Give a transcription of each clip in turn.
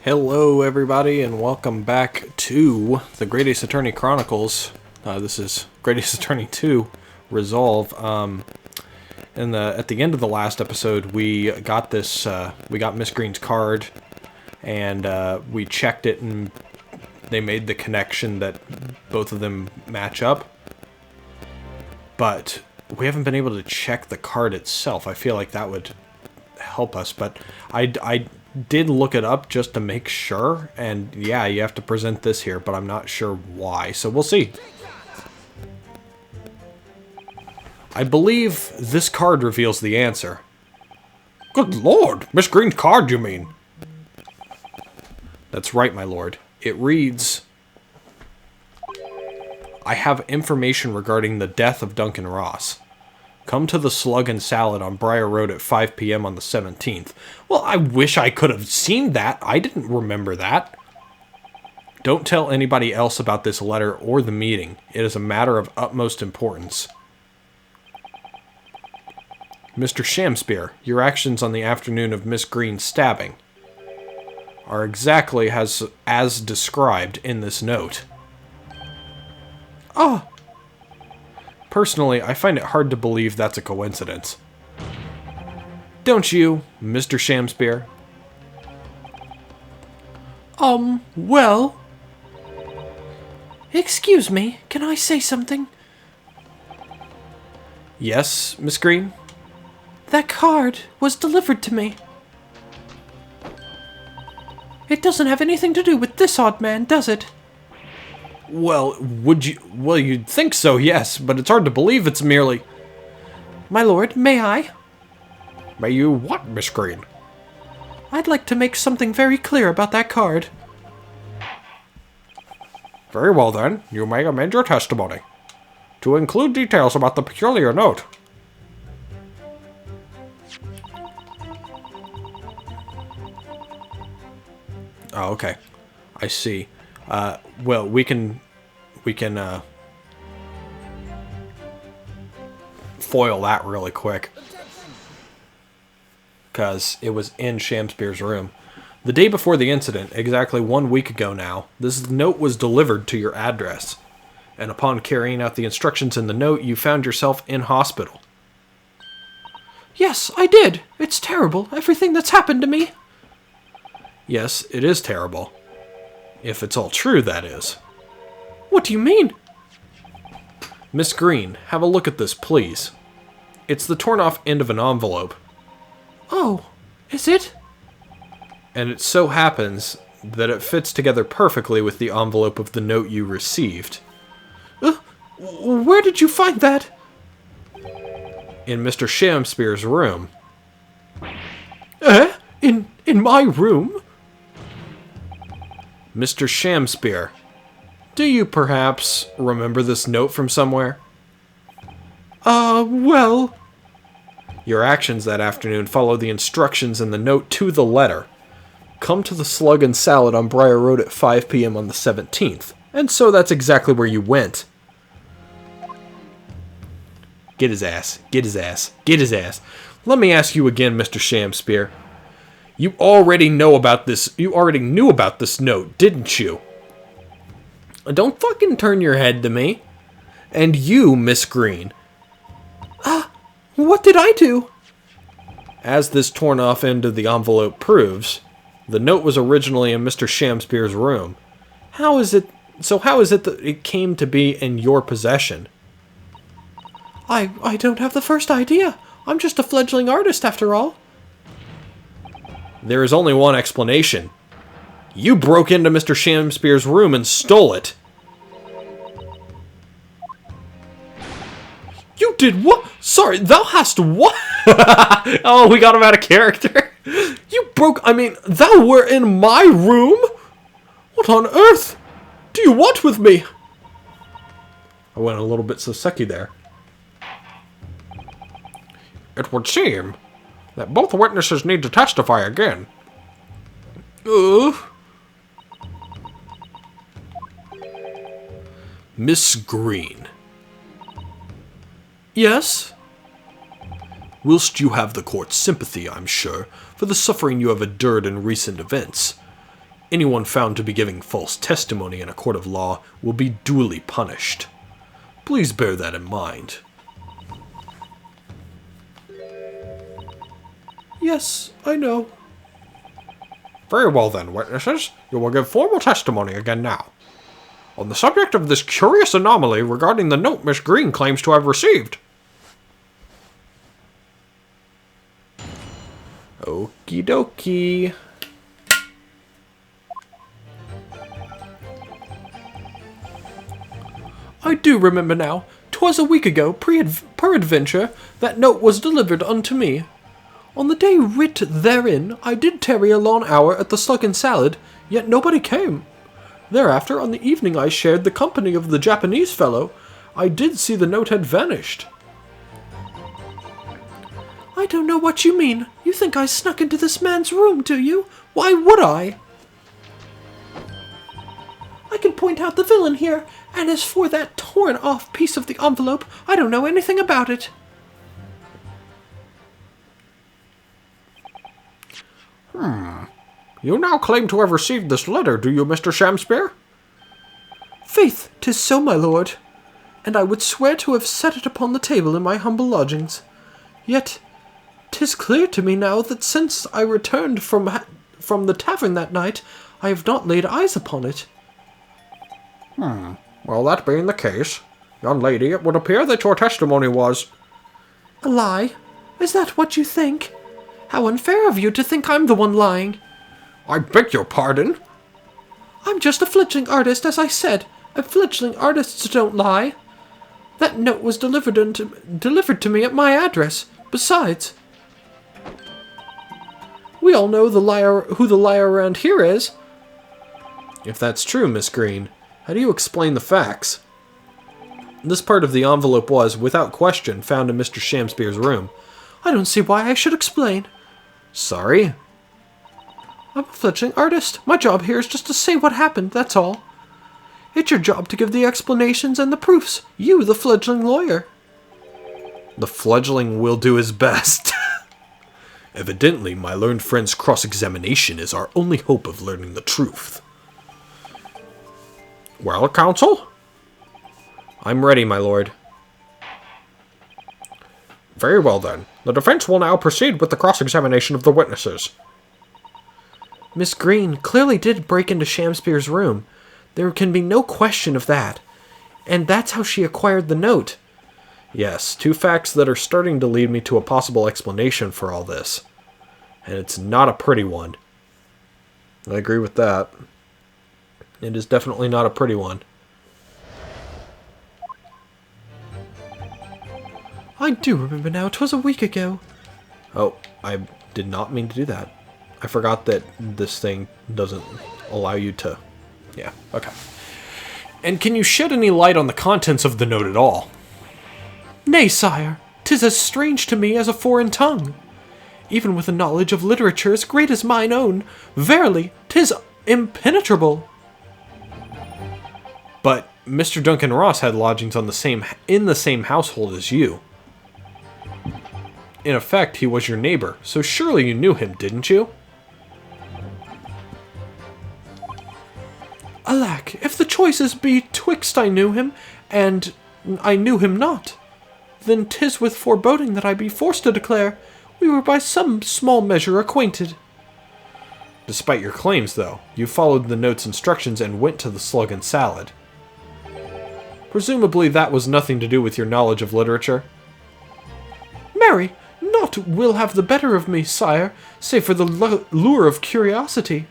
Hello everybody and welcome back to the Great Ace Attorney Chronicles. This is Great Ace Attorney 2 Resolve. At the end of the last episode we got Miss Green's card and we checked it and they made the connection that both of them match up. But we haven't been able to check the card itself. I feel like that would help us, but I did look it up just to make sure, and yeah, you have to present this here, but I'm not sure why, so we'll see. I believe this card reveals the answer. Good lord, Miss Green's card, you mean? That's right, my lord. It reads, I have information regarding the death of Duncan Ross. Come to the Slug and Salad on Briar Road at 5 p.m. on the 17th. Well, I wish I could have seen that. I didn't remember that. Don't tell anybody else about this letter or the meeting. It is a matter of utmost importance. Mr. Shamspeare, your actions on the afternoon of Miss Green's stabbing are exactly as described in this note. Oh! Personally, I find it hard to believe that's a coincidence. Don't you, Mr. Shamspeare? Well... Excuse me, can I say something? Yes, Miss Green? That card was delivered to me. It doesn't have anything to do with this odd man, does it? Well, you'd think so, yes, but it's hard to believe it's merely... My lord, may I? May you what, Miss Green? I'd like to make something very clear about that card. Very well then, you may amend your testimony to include details about the peculiar note. Oh, okay. I see. Well, we can foil that really quick. Because it was in Shamspeare's room. The day before the incident, exactly 1 week ago now, this note was delivered to your address. And upon carrying out the instructions in the note, you found yourself in hospital. Yes, I did. It's terrible, everything that's happened to me. Yes, it is terrible. If it's all true, that is. What do you mean? Miss Green, have a look at this, please. It's the torn-off end of an envelope. Oh, is it? And it so happens that it fits together perfectly with the envelope of the note you received. Where did you find that? In Mr. Shamspeare's room. In my room? Mr. Shamspeare, do you perhaps remember this note from somewhere? Well... Your actions that afternoon follow the instructions in the note to the letter. Come to the Slug and Salad on Briar Road at 5 p.m. on the 17th. And so that's exactly where you went. Get his ass. Get his ass. Get his ass. Let me ask you again, Mr. Shamspeare. You already knew about this note, didn't you? Don't fucking turn your head to me. And you, Miss Green. What did I do? As this torn-off end of the envelope proves, the note was originally in Mr. Shamspeare's room. How is it that it came to be in your possession? I don't have the first idea. I'm just a fledgling artist, after all. There is only one explanation. You broke into Mr. Shamspeare's room and stole it. You did what? Sorry, thou hast what? Oh, we got him out of character. Thou were in my room? What on earth do you want with me? I went a little bit Soseki there. It would seem that both witnesses need to testify again. Miss Green. Yes? Whilst you have the court's sympathy, I'm sure, for the suffering you have endured in recent events, Anyone found to be giving false testimony in a court of law will be duly punished. Please bear that in mind. Yes, I know. Very well then, witnesses. You will give formal testimony again now. On the subject of this curious anomaly regarding the note Miss Green claims to have received. Okie dokie. I do remember now. 'Twas a week ago, peradventure, that note was delivered unto me. On the day writ therein, I did tarry a long hour at the Slug and Salad, yet nobody came. Thereafter, on the evening I shared the company of the Japanese fellow, I did see the note had vanished. I don't know what you mean. You think I snuck into this man's room, do you? Why would I? I can point out the villain here, and as for that torn-off piece of the envelope, I don't know anything about it. You now claim to have received this letter, do you, Mr. Shamspeare? Faith, 'tis so, my lord, and I would swear to have set it upon the table in my humble lodgings. Yet 'tis clear to me now that since I returned from the tavern that night, I have not laid eyes upon it. Well, that being the case, young lady, it would appear that your testimony was... A lie? Is that what you think? How unfair of you to think I'm the one lying. I beg your pardon? I'm just a fledgling artist, as I said. Fledgling artists don't lie. That note was delivered to me at my address. Besides, we all know who the liar around here is. If that's true, Miss Green, how do you explain the facts? This part of the envelope was, without question, found in Mr. Shamspeare's room. I don't see why I should explain. Sorry? I'm a fledgling artist. My job here is just to say what happened, that's all. It's your job to give the explanations and the proofs. You, the fledgling lawyer. The fledgling will do his best. Evidently, my learned friend's cross-examination is our only hope of learning the truth. Well, counsel? I'm ready, my lord. Very well, then. The defense will now proceed with the cross-examination of the witnesses. Miss Green clearly did break into Shamspeare's room. There can be no question of that. And that's how she acquired the note. Yes, two facts that are starting to lead me to a possible explanation for all this. And it's not a pretty one. I agree with that. It is definitely not a pretty one. I do remember now. 'Twas a week ago. Oh, I did not mean to do that. I forgot that this thing doesn't allow you to... Yeah, okay. And can you shed any light on the contents of the note at all? Nay, sire. 'Tis as strange to me as a foreign tongue. Even with a knowledge of literature as great as mine own, verily, 'tis impenetrable. But Mr. Duncan Ross had lodgings in the same household as you. In effect, he was your neighbor, so surely you knew him, didn't you? Alack, if the choices be twixt I knew him, and I knew him not, then 'tis with foreboding that I be forced to declare we were by some small measure acquainted. Despite your claims, though, you followed the note's instructions and went to the Slug and Salad. Presumably that was nothing to do with your knowledge of literature? Marry, naught will have the better of me, sire, save for the lure of curiosity.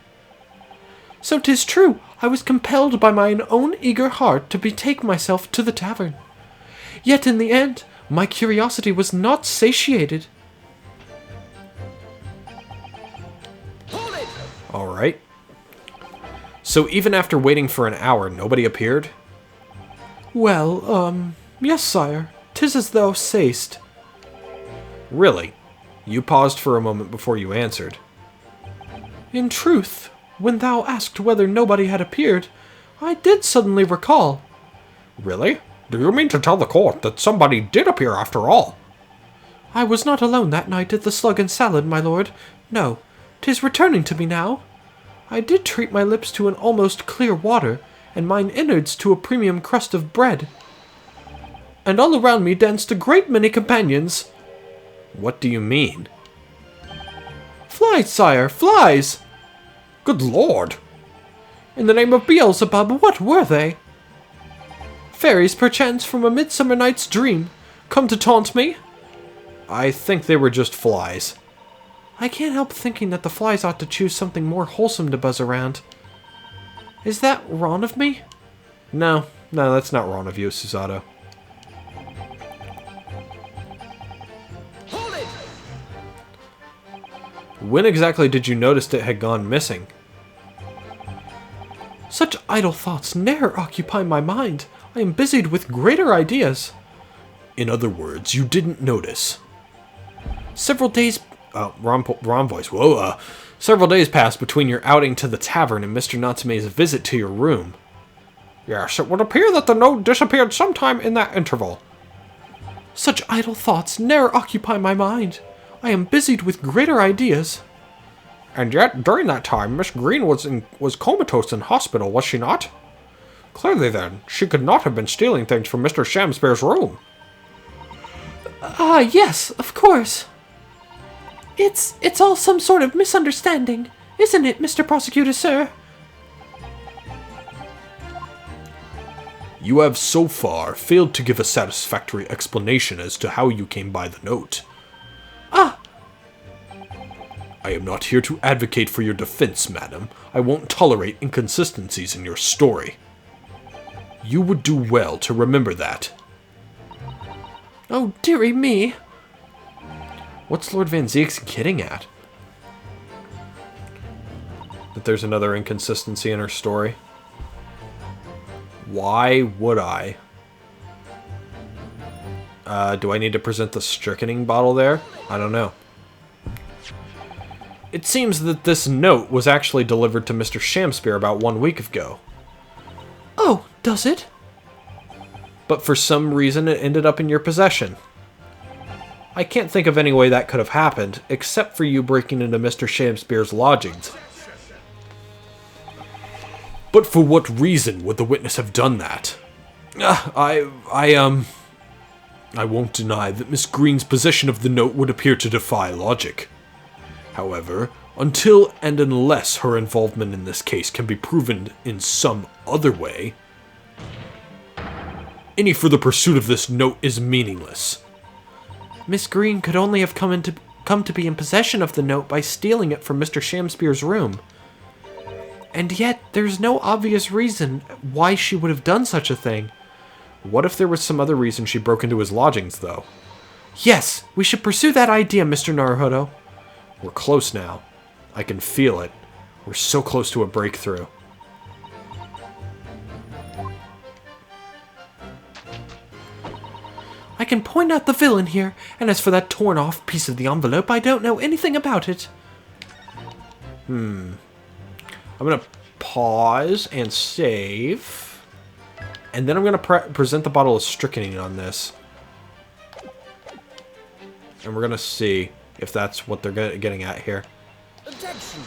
So 'tis true, I was compelled by mine own eager heart to betake myself to the tavern. Yet in the end, my curiosity was not satiated. Alright. So even after waiting for an hour, nobody appeared? Well, yes, sire. 'Tis as thou sayst. Really? You paused for a moment before you answered. In truth, when thou asked whether nobody had appeared, I did suddenly recall. Really? Do you mean to tell the court that somebody did appear after all? I was not alone that night at the Slug and Salad, my lord. No, 'tis returning to me now. I did treat my lips to an almost clear water, and mine innards to a premium crust of bread. And all around me danced a great many companions. What do you mean? Flies, sire, flies! Good lord! In the name of Beelzebub, what were they? Fairies, perchance, from a midsummer night's dream, come to taunt me? I think they were just flies. I can't help thinking that the flies ought to choose something more wholesome to buzz around. Is that wrong of me? No, that's not wrong of you, Susato. Hold it! When exactly did you notice it had gone missing? Such idle thoughts ne'er occupy my mind. I am busied with greater ideas. In other words, you didn't notice. Several days... wrong voice. Whoa, several days passed between your outing to the tavern and Mr. Natsume's visit to your room. Yes, it would appear that the note disappeared sometime in that interval. Such idle thoughts ne'er occupy my mind. I am busied with greater ideas. And yet, during that time, Miss Green was comatose in hospital, was she not? Clearly then, she could not have been stealing things from Mr. Shamspeare's room. Ah, yes, of course. It's all some sort of misunderstanding, isn't it, Mr. Prosecutor, sir? You have so far failed to give a satisfactory explanation as to how you came by the note. Ah! I am not here to advocate for your defense, madam. I won't tolerate inconsistencies in your story. You would do well to remember that. Oh, dearie me. What's Lord Van Zeek's getting at? That there's another inconsistency in her story? Why would I? Do I need to present the strychnine bottle there? I don't know. It seems that this note was actually delivered to Mr. Shamspeare about 1 week ago. Oh, does it? But for some reason it ended up in your possession. I can't think of any way that could have happened, except for you breaking into Mr. Shamspeare's lodgings. But for what reason would the witness have done that? I won't deny that Miss Green's possession of the note would appear to defy logic. However, until and unless her involvement in this case can be proven in some other way, any further pursuit of this note is meaningless. Miss Green could only have come to be in possession of the note by stealing it from Mr. Shamspeare's room. And yet, there's no obvious reason why she would have done such a thing. What if there was some other reason she broke into his lodgings, though? Yes, we should pursue that idea, Mr. Naruhodo. We're close now. I can feel it. We're so close to a breakthrough. I can point out the villain here, and as for that torn-off piece of the envelope, I don't know anything about it. I'm going to pause and save. And then I'm going to present the bottle of strychnine on this. And we're going to see if that's what they're getting at here. Objection.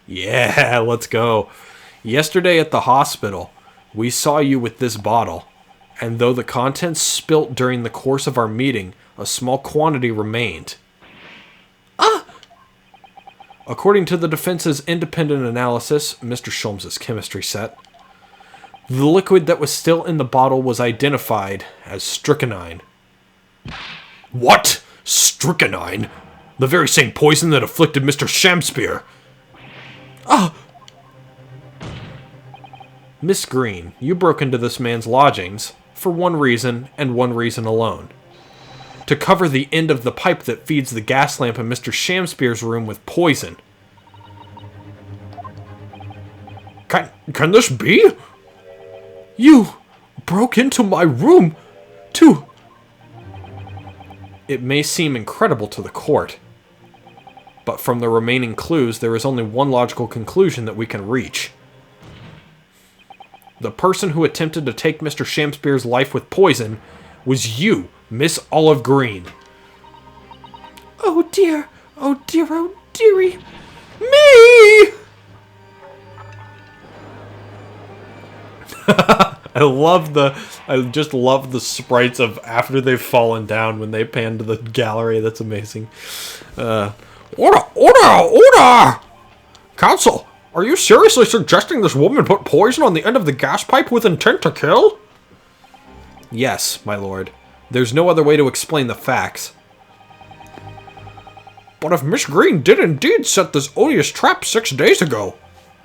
Yeah, let's go. Yesterday at the hospital, we saw you with this bottle. And though the contents spilt during the course of our meeting, a small quantity remained. Ah! According to the defense's independent analysis, Mr. Sholmes' chemistry set, the liquid that was still in the bottle was identified as strychnine. What? Strychnine? The very same poison that afflicted Mr. Shamspeare. Ah! Miss Green, you broke into this man's lodgings for one reason and one reason alone. To cover the end of the pipe that feeds the gas lamp in Mr. Shamspeare's room with poison. Can this be? You broke into my room to... It may seem incredible to the court, but from the remaining clues, there is only one logical conclusion that we can reach. The person who attempted to take Mr. Shamspeare's life with poison was you, Miss Olive Green. Oh dear, oh dear, oh dearie. Me! I just love the sprites of after they've fallen down when they pan to the gallery. That's amazing. Order! Counsel, are you seriously suggesting this woman put poison on the end of the gas pipe with intent to kill? Yes, my lord. There's no other way to explain the facts. But if Miss Green did indeed set this odious trap 6 days ago,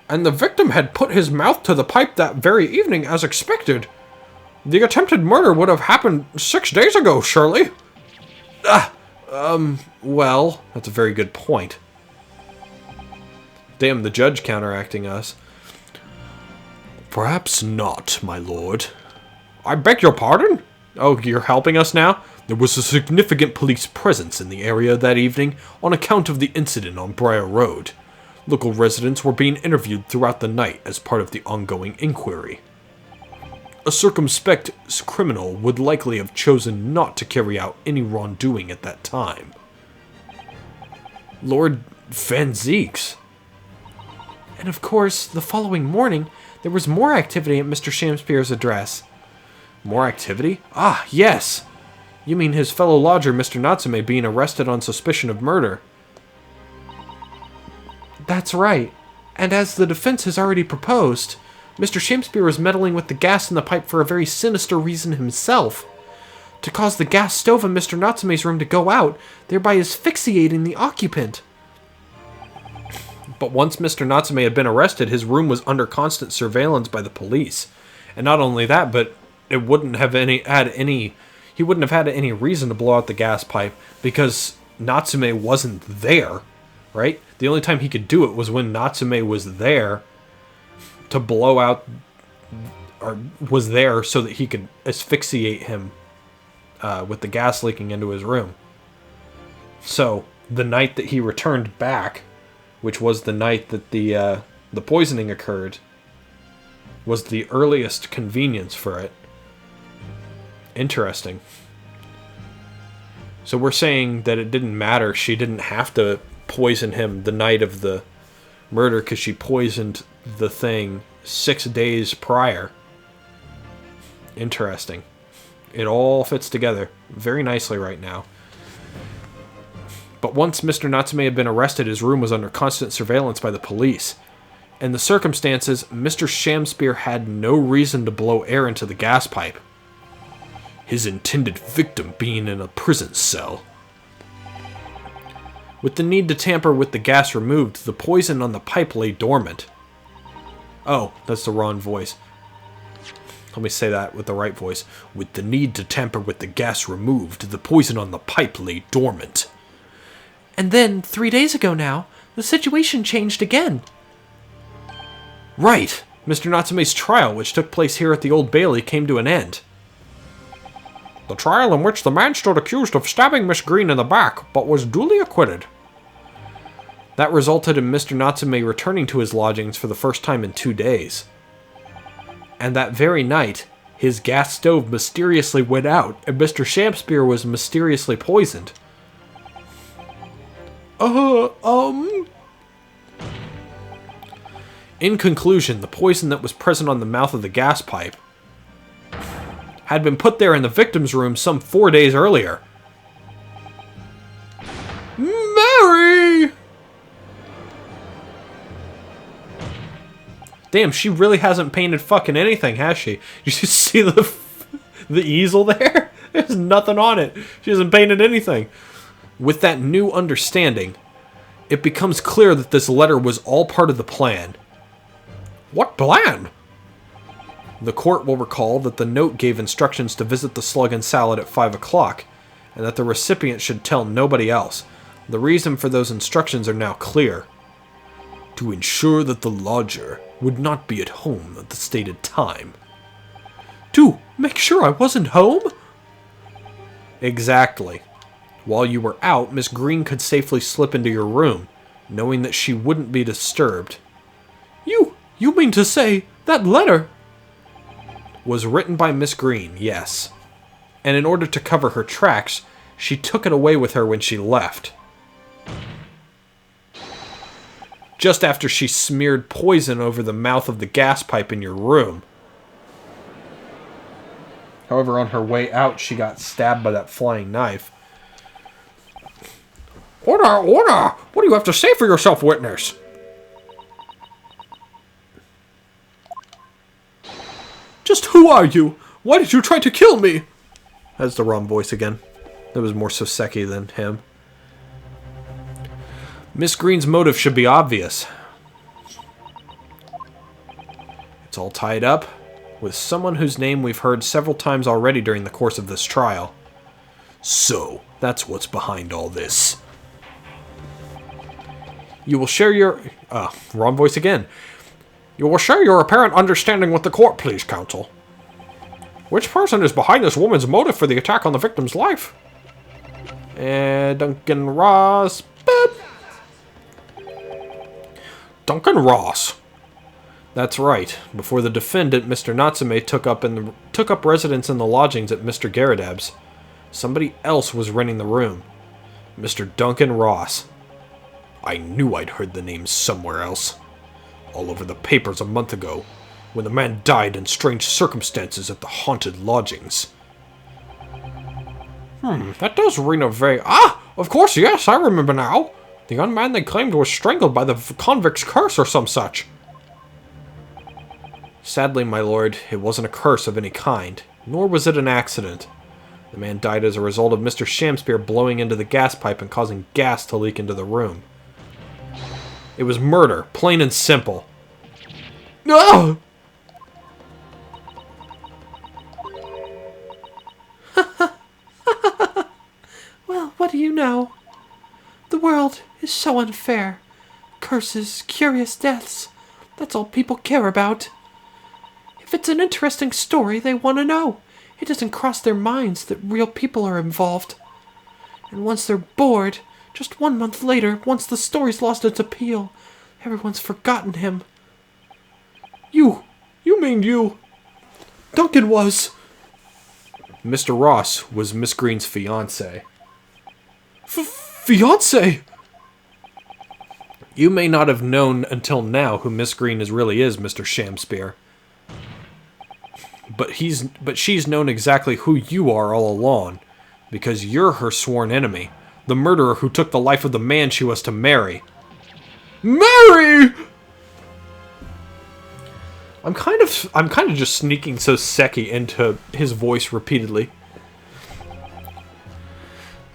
and the victim had put his mouth to the pipe that very evening as expected, the attempted murder would have happened 6 days ago, surely? Well, that's a very good point. Damn, the judge counteracting us. Perhaps not, my lord. I beg your pardon? Oh, you're helping us now? There was a significant police presence in the area that evening on account of the incident on Briar Road. Local residents were being interviewed throughout the night as part of the ongoing inquiry. A circumspect criminal would likely have chosen not to carry out any wrongdoing at that time. Lord Van Zeeks. And of course, the following morning, there was more activity at Mr. Shamspeare's address. More activity? Ah, yes! You mean his fellow lodger, Mr. Natsume, being arrested on suspicion of murder. That's right. And as the defense has already proposed, Mr. Shamspeare was meddling with the gas in the pipe for a very sinister reason himself. To cause the gas stove in Mr. Natsume's room to go out, thereby asphyxiating the occupant. But once Mr. Natsume had been arrested, his room was under constant surveillance by the police. And not only that, but it wouldn't have he wouldn't have had any reason to blow out the gas pipe because Natsume wasn't there, right? The only time he could do it was when Natsume was there to blow out, or was there so that he could asphyxiate him with the gas leaking into his room. So, the night that he returned back, which was the night that the poisoning occurred, was the earliest convenience for it. Interesting. So we're saying that it didn't matter. She didn't have to poison him the night of the murder because she poisoned the thing 6 days prior. Interesting. It all fits together very nicely right now. But once Mr. Natsume had been arrested, his room was under constant surveillance by the police. In the circumstances, Mr. Shamspeare had no reason to blow air into the gas pipe. His intended victim being in a prison cell. With the need to tamper with the gas removed, the poison on the pipe lay dormant. Oh, that's the wrong voice. Let me say that with the right voice. With the need to tamper with the gas removed, the poison on the pipe lay dormant. And then, 3 days ago now, the situation changed again. Right. Mr. Natsume's trial, which took place here at the Old Bailey, came to an end. The trial in which the man stood accused of stabbing Miss Green in the back, but was duly acquitted. That resulted in Mr. Natsume returning to his lodgings for the first time in 2 days. And that very night, his gas stove mysteriously went out, and Mr. Shamspeare was mysteriously poisoned. In conclusion, the poison that was present on the mouth of the gas pipe had been put there in the victim's room some 4 days earlier. Mary! Damn, she really hasn't painted fucking anything, has she? You just see the easel there? There's nothing on it. She hasn't painted anything. With that new understanding, it becomes clear that this letter was all part of the plan. What plan? The court will recall that the note gave instructions to visit the Slug and Salad at 5 o'clock, and that the recipient should tell nobody else. The reason for those instructions are now clear. To ensure that the lodger would not be at home at the stated time. To make sure I wasn't home? Exactly. While you were out, Miss Green could safely slip into your room, knowing that she wouldn't be disturbed. You mean to say that letter was written by Miss Green, yes. And in order to cover her tracks, she took it away with her when she left. Just after she smeared poison over the mouth of the gas pipe in your room. However, on her way out, she got stabbed by that flying knife. Order! Order! What do you have to say for yourself, witness? Just who are you? Why did you try to kill me? That's the wrong voice again. That was more Soseki than him. Miss Green's motive should be obvious. It's all tied up with someone whose name we've heard several times already during the course of this trial. So, that's what's behind all this. You will share your... wrong voice again. You will share your apparent understanding with the court, please, counsel. Which person is behind this woman's motive for the attack on the victim's life? Duncan Ross. Boop. Duncan Ross. That's right. Before the defendant, Mr. Natsume, took up residence in the lodgings at Mr. Garadab's, somebody else was renting the room. Mr. Duncan Ross. I knew I'd heard the name somewhere else. All over the papers a month ago, when the man died in strange circumstances at the haunted lodgings. That does ring a very... Ah! Of course, yes, I remember now. The young man they claimed was strangled by the convict's curse or some such. Sadly, my lord, it wasn't a curse of any kind, nor was it an accident. The man died as a result of Mr. Shamspeare blowing into the gas pipe and causing gas to leak into the room. It was murder, plain and simple. No! Well, what do you know? The world is so unfair. Curses, curious deaths. That's all people care about. If it's an interesting story, they want to know. It doesn't cross their minds that real people are involved. And once they're bored, just 1 month later, once the story's lost its appeal, everyone's forgotten him. You mean you? Duncan was... Mr. Ross was Miss Green's fiancé. Fiancé? You may not have known until now who Miss Green really is, Mr. Shamspeare. But she's known exactly who you are all along, because you're her sworn enemy, the murderer who took the life of the man she was to marry. Marry! I'm kind of just sneaking Soseki into his voice repeatedly.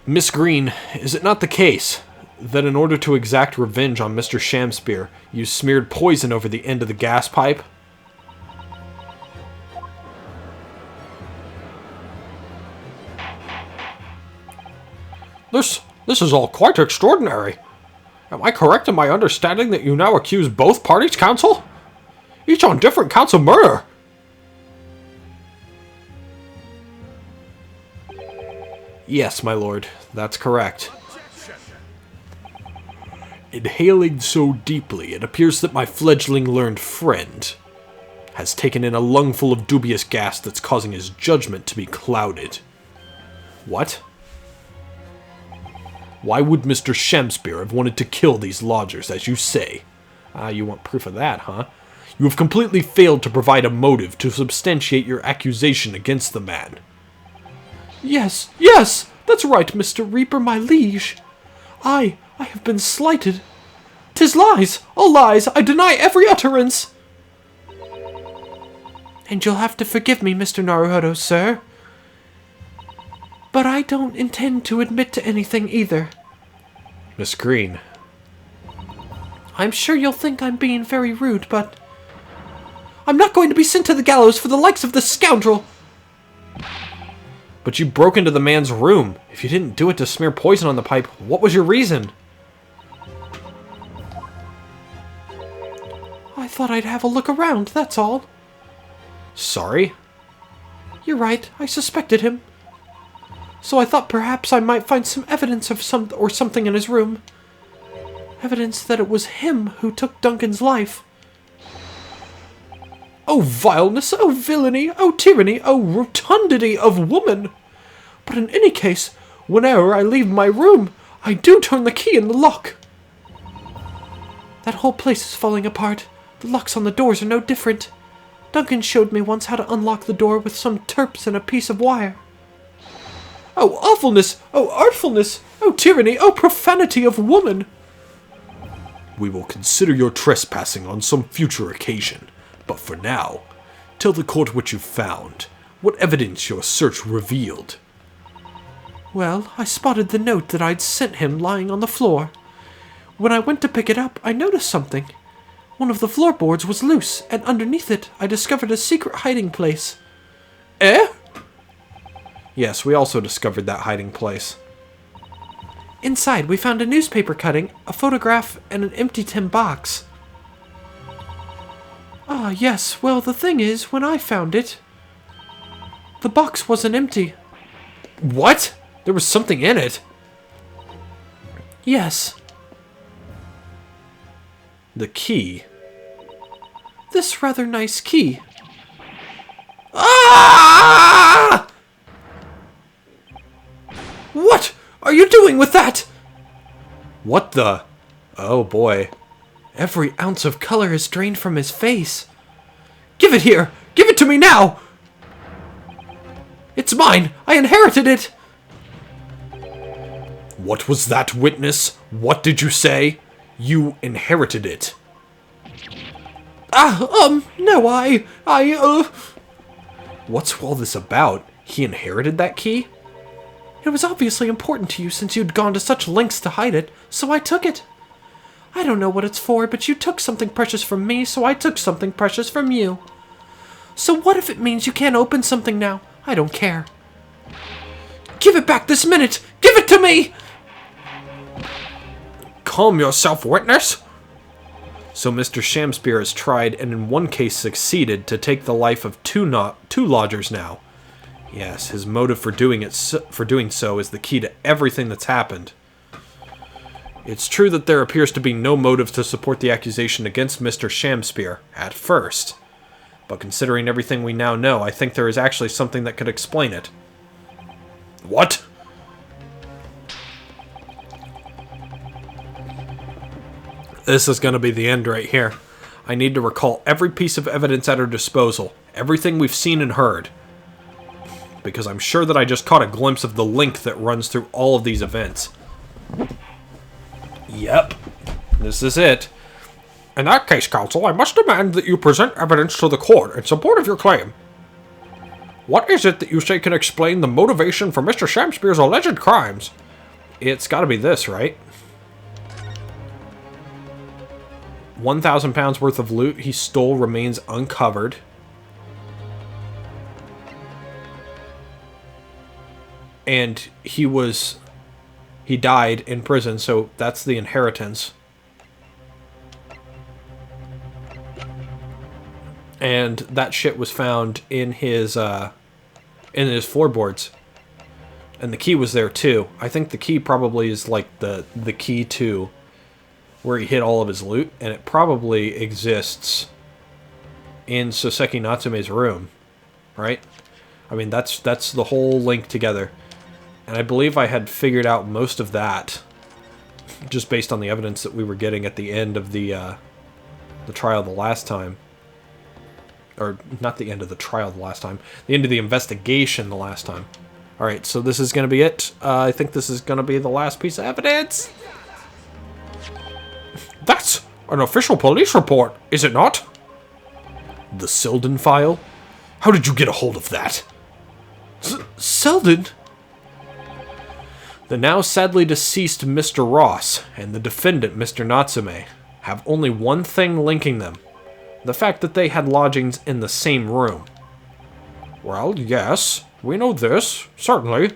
Miss Green, is it not the case that in order to exact revenge on Mr. Shamspeare, you smeared poison over the end of the gas pipe? This is all quite extraordinary. Am I correct in my understanding that you now accuse both parties, counsel? Each on different counts of murder. Yes, my lord, that's correct. Inhaling so deeply, it appears that my fledgling learned friend has taken in a lungful of dubious gas that's causing his judgment to be clouded. What? Why would Mr. Shamspeare have wanted to kill these lodgers, as you say? You want proof of that, huh? You have completely failed to provide a motive to substantiate your accusation against the man. Yes, that's right, Mr. Reaper, my liege. I have been slighted. 'Tis lies, all lies, I deny every utterance. And you'll have to forgive me, Mr. Naruhodo, sir. But I don't intend to admit to anything either. Miss Green. I'm sure you'll think I'm being very rude, but I'm not going to be sent to the gallows for the likes of this scoundrel. But you broke into the man's room. If you didn't do it to smear poison on the pipe, what was your reason? I thought I'd have a look around, that's all. Sorry? You're right, I suspected him. So I thought perhaps I might find some evidence of something in his room. Evidence that it was him who took Duncan's life. Oh vileness, oh villainy, oh tyranny, oh rotundity of woman! But in any case, whenever I leave my room, I do turn the key in the lock. That whole place is falling apart. The locks on the doors are no different. Duncan showed me once how to unlock the door with some terps and a piece of wire. Oh, awfulness! Oh, artfulness! Oh, tyranny! Oh, profanity of woman! We will consider your trespassing on some future occasion, but for now, tell the court what you found, what evidence your search revealed. Well, I spotted the note that I'd sent him lying on the floor. When I went to pick it up, I noticed something. One of the floorboards was loose, and underneath it, I discovered a secret hiding place. Eh? Yes, we also discovered that hiding place. Inside, we found a newspaper cutting, a photograph, and an empty tin box. Ah, yes, well, the thing is, when I found it, the box wasn't empty. What? There was something in it. Yes. The key. This rather nice key. Ah! What are you doing with that? What the? Oh boy. Every ounce of color is drained from his face. Give it here! Give it to me now! It's mine! I inherited it! What was that, witness? What did you say? You inherited it. No, What's all this about? He inherited that key? It was obviously important to you since you'd gone to such lengths to hide it, so I took it. I don't know what it's for, but you took something precious from me, so I took something precious from you. So what if it means you can't open something now? I don't care. Give it back this minute! Give it to me! Calm yourself, witness! So Mr. Shamspear has tried, and in one case succeeded, to take the life of two lodgers now. Yes, his motive for doing so is the key to everything that's happened. It's true that there appears to be no motive to support the accusation against Mr. Shamspear, at first. But considering everything we now know, I think there is actually something that could explain it. What? This is going to be the end right here. I need to recall every piece of evidence at our disposal, everything we've seen and heard. Because I'm sure that I just caught a glimpse of the link that runs through all of these events. Yep, this is it. In that case, counsel, I must demand that you present evidence to the court in support of your claim. What is it that you say can explain the motivation for Mr. Shamspear's alleged crimes? It's got to be this, right? 1,000 pounds worth of loot he stole remains uncovered. And he died in prison, so that's the inheritance. And that shit was found in his floorboards. And the key was there too. I think the key probably is like the key to where he hid all of his loot, and it probably exists in Soseki Natsume's room, right? I mean, that's the whole link together. And I believe I had figured out most of that just based on the evidence that we were getting at the end of the trial the last time. Or, not the end of the trial the last time. The end of the investigation the last time. Alright, so this is going to be it. I think this is going to be the last piece of evidence. That's an official police report, is it not? The Selden file? How did you get a hold of that? Selden? The now sadly deceased Mr. Ross and the defendant, Mr. Natsume, have only one thing linking them. The fact that they had lodgings in the same room. Well, yes, we know this, certainly.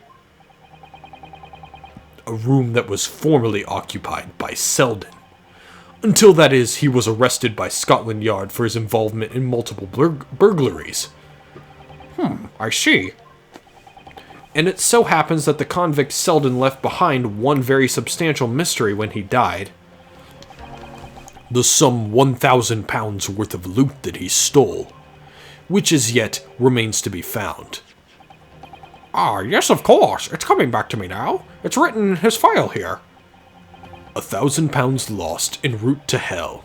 A room that was formerly occupied by Selden. Until, that is, he was arrested by Scotland Yard for his involvement in multiple burglaries. I see. And it so happens that the convict Selden left behind one very substantial mystery when he died. The some 1,000 pounds worth of loot that he stole, which as yet remains to be found. Ah, yes, of course. It's coming back to me now. It's written in his file here. 1,000 pounds lost en route to hell.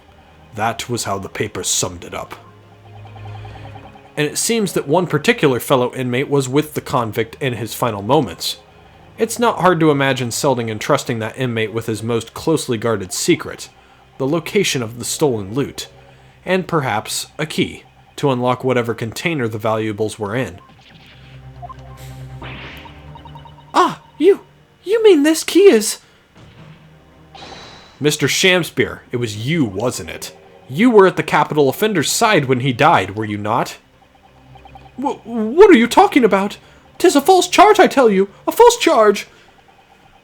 That was how the paper summed it up. and it seems that one particular fellow inmate was with the convict in his final moments. It's not hard to imagine Selden entrusting that inmate with his most closely guarded secret, the location of the stolen loot, and perhaps a key to unlock whatever container the valuables were in. Ah, you mean this key is... Mr. Shamspear, it was you, wasn't it? You were at the capital offender's side when he died, were you not? What are you talking about? 'Tis a false charge, I tell you! A false charge!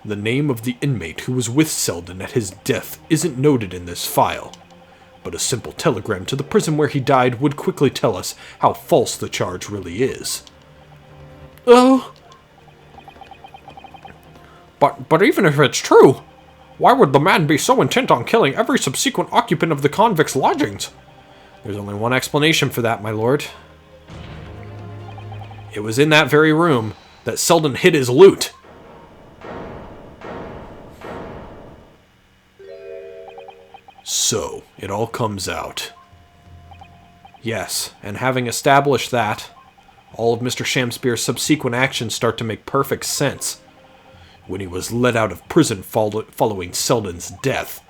The name of the inmate who was with Selden at his death isn't noted in this file, but a simple telegram to the prison where he died would quickly tell us how false the charge really is. Oh... But even if it's true, why would the man be so intent on killing every subsequent occupant of the convict's lodgings? There's only one explanation for that, my lord. It was in that very room that Selden hid his loot. So, it all comes out. Yes, and having established that, all of Mr. Shamspear's subsequent actions start to make perfect sense. When he was let out of prison following Selden's death,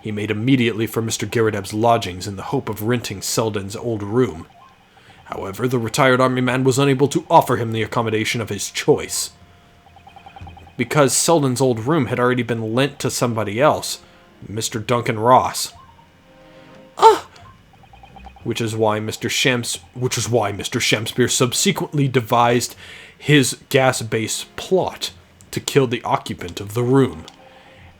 he made immediately for Mr. Garrideb's lodgings in the hope of renting Selden's old room. However, the retired army man was unable to offer him the accommodation of his choice. Because Selden's old room had already been lent to somebody else, Mr. Duncan Ross. Which is why Mr. Shamspear subsequently devised his gas-based plot to kill the occupant of the room.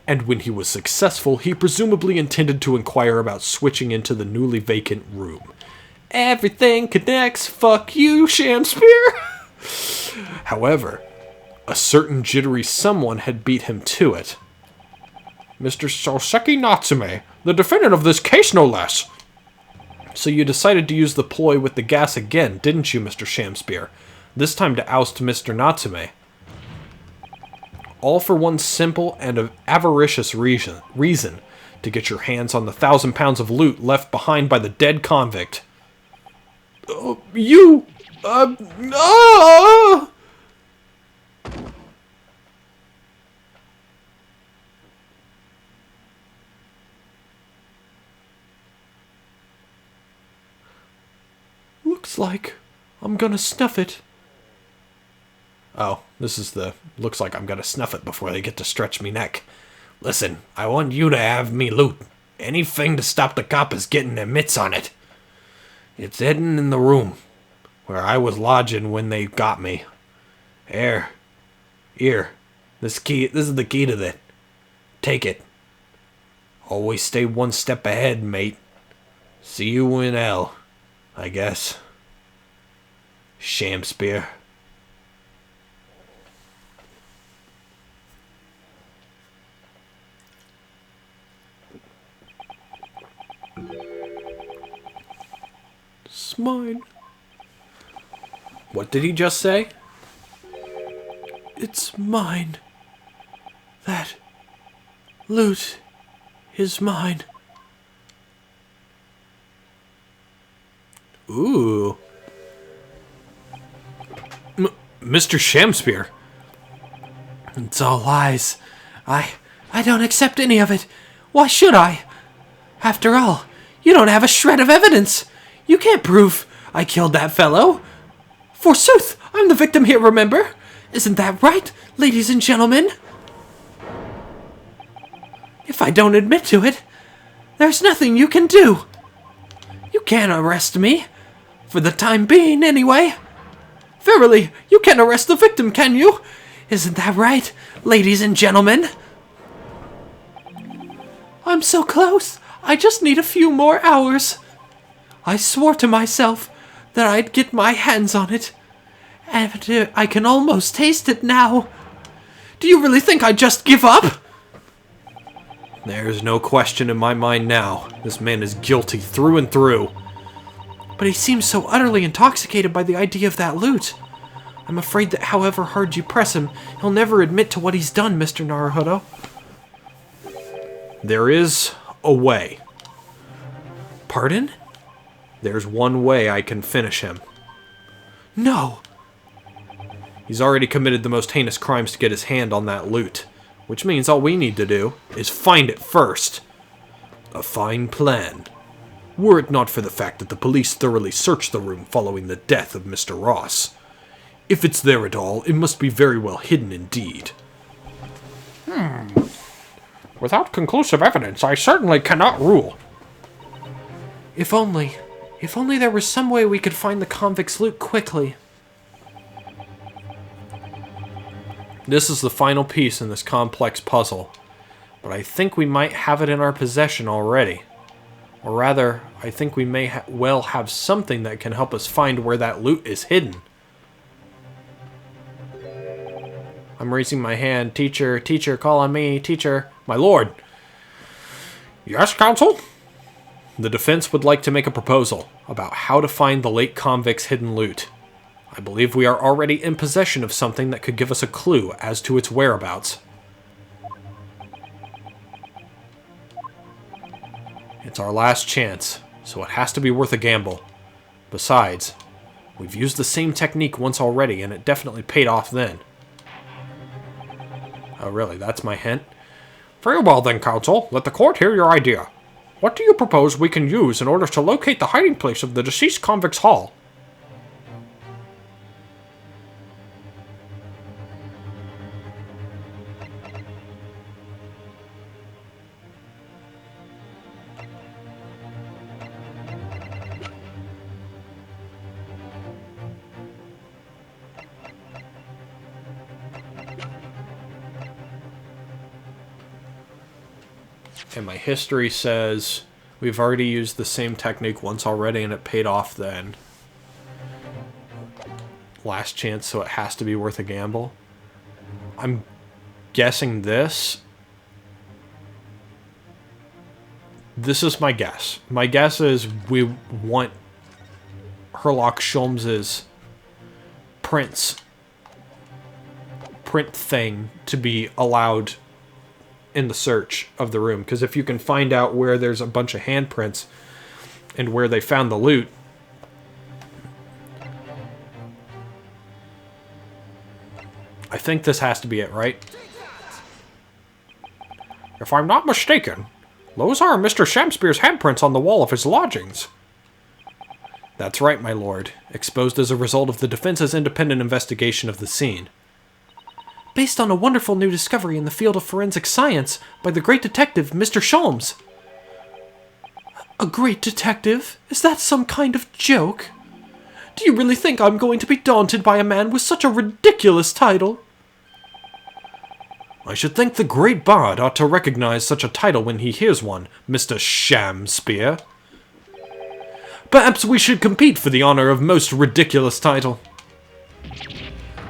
And when he was successful, he presumably intended to inquire about switching into the newly vacant room. Everything connects, fuck you, Shamspear! However, a certain jittery someone had beat him to it. Mr. Soseki Natsume, the defendant of this case no less. So you decided to use the ploy with the gas again, didn't you, Mr. Shamspear? This time to oust Mr. Natsume. All for one simple and avaricious reason, to get your hands on the 1,000 pounds of loot left behind by the dead convict. Looks like I'm gonna snuff it. Oh, this is the looks like I'm gonna snuff it before they get to stretch me neck. Listen, I want you to have me loot. Anything to stop the coppers getting their mitts on it. It's hidden in the room where I was lodging when they got me. Here, this is the key to it. Take it. Always stay one step ahead, mate. See you in hell, I guess. Shamspear. It's mine. What did he just say? It's mine. That loot is mine. Ooh. Mr. Shamspear. It's all lies. I don't accept any of it. Why should I? After all, you don't have a shred of evidence. You can't prove I killed that fellow. Forsooth, I'm the victim here, remember? Isn't that right, ladies and gentlemen? If I don't admit to it, there's nothing you can do. You can't arrest me. For the time being, anyway. Verily, you can't arrest the victim, can you? Isn't that right, ladies and gentlemen? I'm so close. I just need a few more hours. I swore to myself that I'd get my hands on it. And I can almost taste it now. Do you really think I'd just give up? There's no question in my mind now. This man is guilty through and through. But he seems so utterly intoxicated by the idea of that loot. I'm afraid that however hard you press him, he'll never admit to what he's done, Mr. Naruhodo. There is a way. Pardon? There's one way I can finish him. No. He's already committed the most heinous crimes to get his hand on that loot, which means all we need to do is find it first. A fine plan. Were it not for the fact that the police thoroughly searched the room following the death of Mr. Ross. If it's there at all, it must be very well hidden indeed. Without conclusive evidence, I certainly cannot rule. If only there was some way we could find the convict's loot quickly. This is the final piece in this complex puzzle, but I think we might have it in our possession already. Or rather, I think we may well have something that can help us find where that loot is hidden. I'm raising my hand. Teacher, teacher, call on me, teacher. My lord! Yes, counsel? The defense would like to make a proposal about how to find the late convict's hidden loot. I believe we are already in possession of something that could give us a clue as to its whereabouts. It's our last chance, so it has to be worth a gamble. Besides, we've used the same technique once already, and it definitely paid off then. Oh, really? That's my hint? Very well then, counsel. Let the court hear your idea. What do you propose we can use in order to locate the hiding place of the deceased convict's haul? And my history says we've already used the same technique once already and it paid off then. Last chance, so it has to be worth a gamble. I'm guessing this. This is my guess. My guess is we want Herlock Sholmes's print thing to be allowed in the search of the room, because if you can find out where there's a bunch of handprints and where they found the loot, I think this has to be it, right? If I'm not mistaken, those are Mr. Shakespeare's handprints on the wall of his lodgings. That's right, my lord. Exposed as a result of the defense's independent investigation of the scene. Based on a wonderful new discovery in the field of forensic science by the great detective, Mr. Sholmes. A great detective? Is that some kind of joke? Do you really think I'm going to be daunted by a man with such a ridiculous title? I should think the great bard ought to recognize such a title when he hears one, Mr. Shamspear. Perhaps we should compete for the honor of most ridiculous title.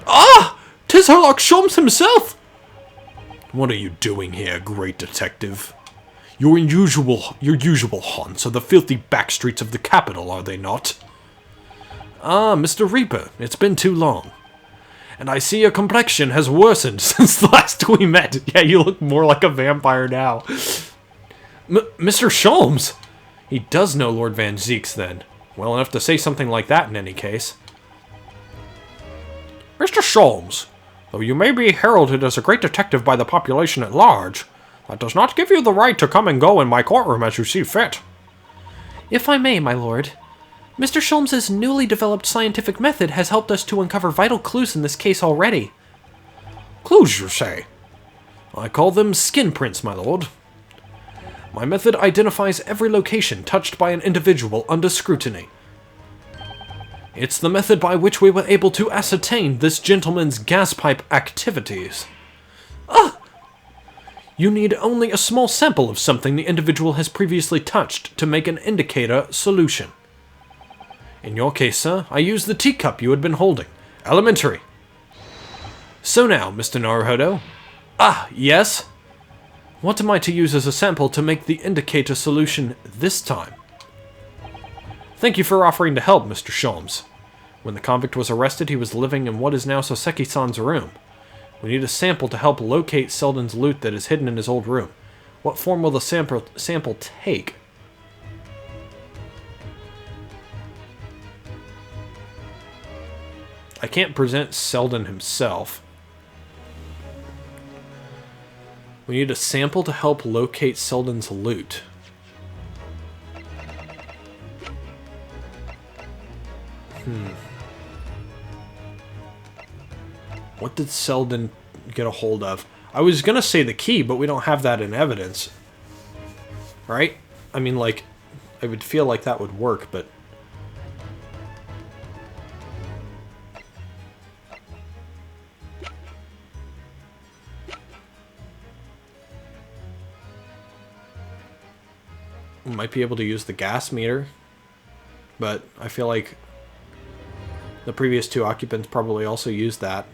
Ah! 'Tis Herlock Sholmes himself! What are you doing here, great detective? Your usual haunts are the filthy back streets of the capital, are they not? Ah, Mr. Reaper, it's been too long. And I see your complexion has worsened since the last we met. Yeah, you look more like a vampire now. Mr. Sholmes! He does know Lord Van Zeeks, then. Well enough to say something like that in any case. Mr. Sholmes, though you may be heralded as a great detective by the population at large, that does not give you the right to come and go in my courtroom as you see fit. If I may, my lord, Mr. Sholmes's newly developed scientific method has helped us to uncover vital clues in this case already. Clues, you say? I call them skin prints, my lord. My method identifies every location touched by an individual under scrutiny. It's the method by which we were able to ascertain this gentleman's gas pipe activities. Ah! You need only a small sample of something the individual has previously touched to make an indicator solution. In your case, sir, I used the teacup you had been holding. Elementary. So now, Mr. Naruhodo. Ah, yes? What am I to use as a sample to make the indicator solution this time? Thank you for offering to help, Mr. Sholmes. When the convict was arrested, he was living in what is now Soseki-san's room. We need a sample to help locate Selden's loot that is hidden in his old room. What form will the sample take? I can't present Selden himself. We need a sample to help locate Selden's loot. What did Selden get a hold of? I was gonna say the key, but we don't have that in evidence. Right? I mean, like, I would feel like that would work, but... we might be able to use the gas meter, but I feel like the previous two occupants probably also used that.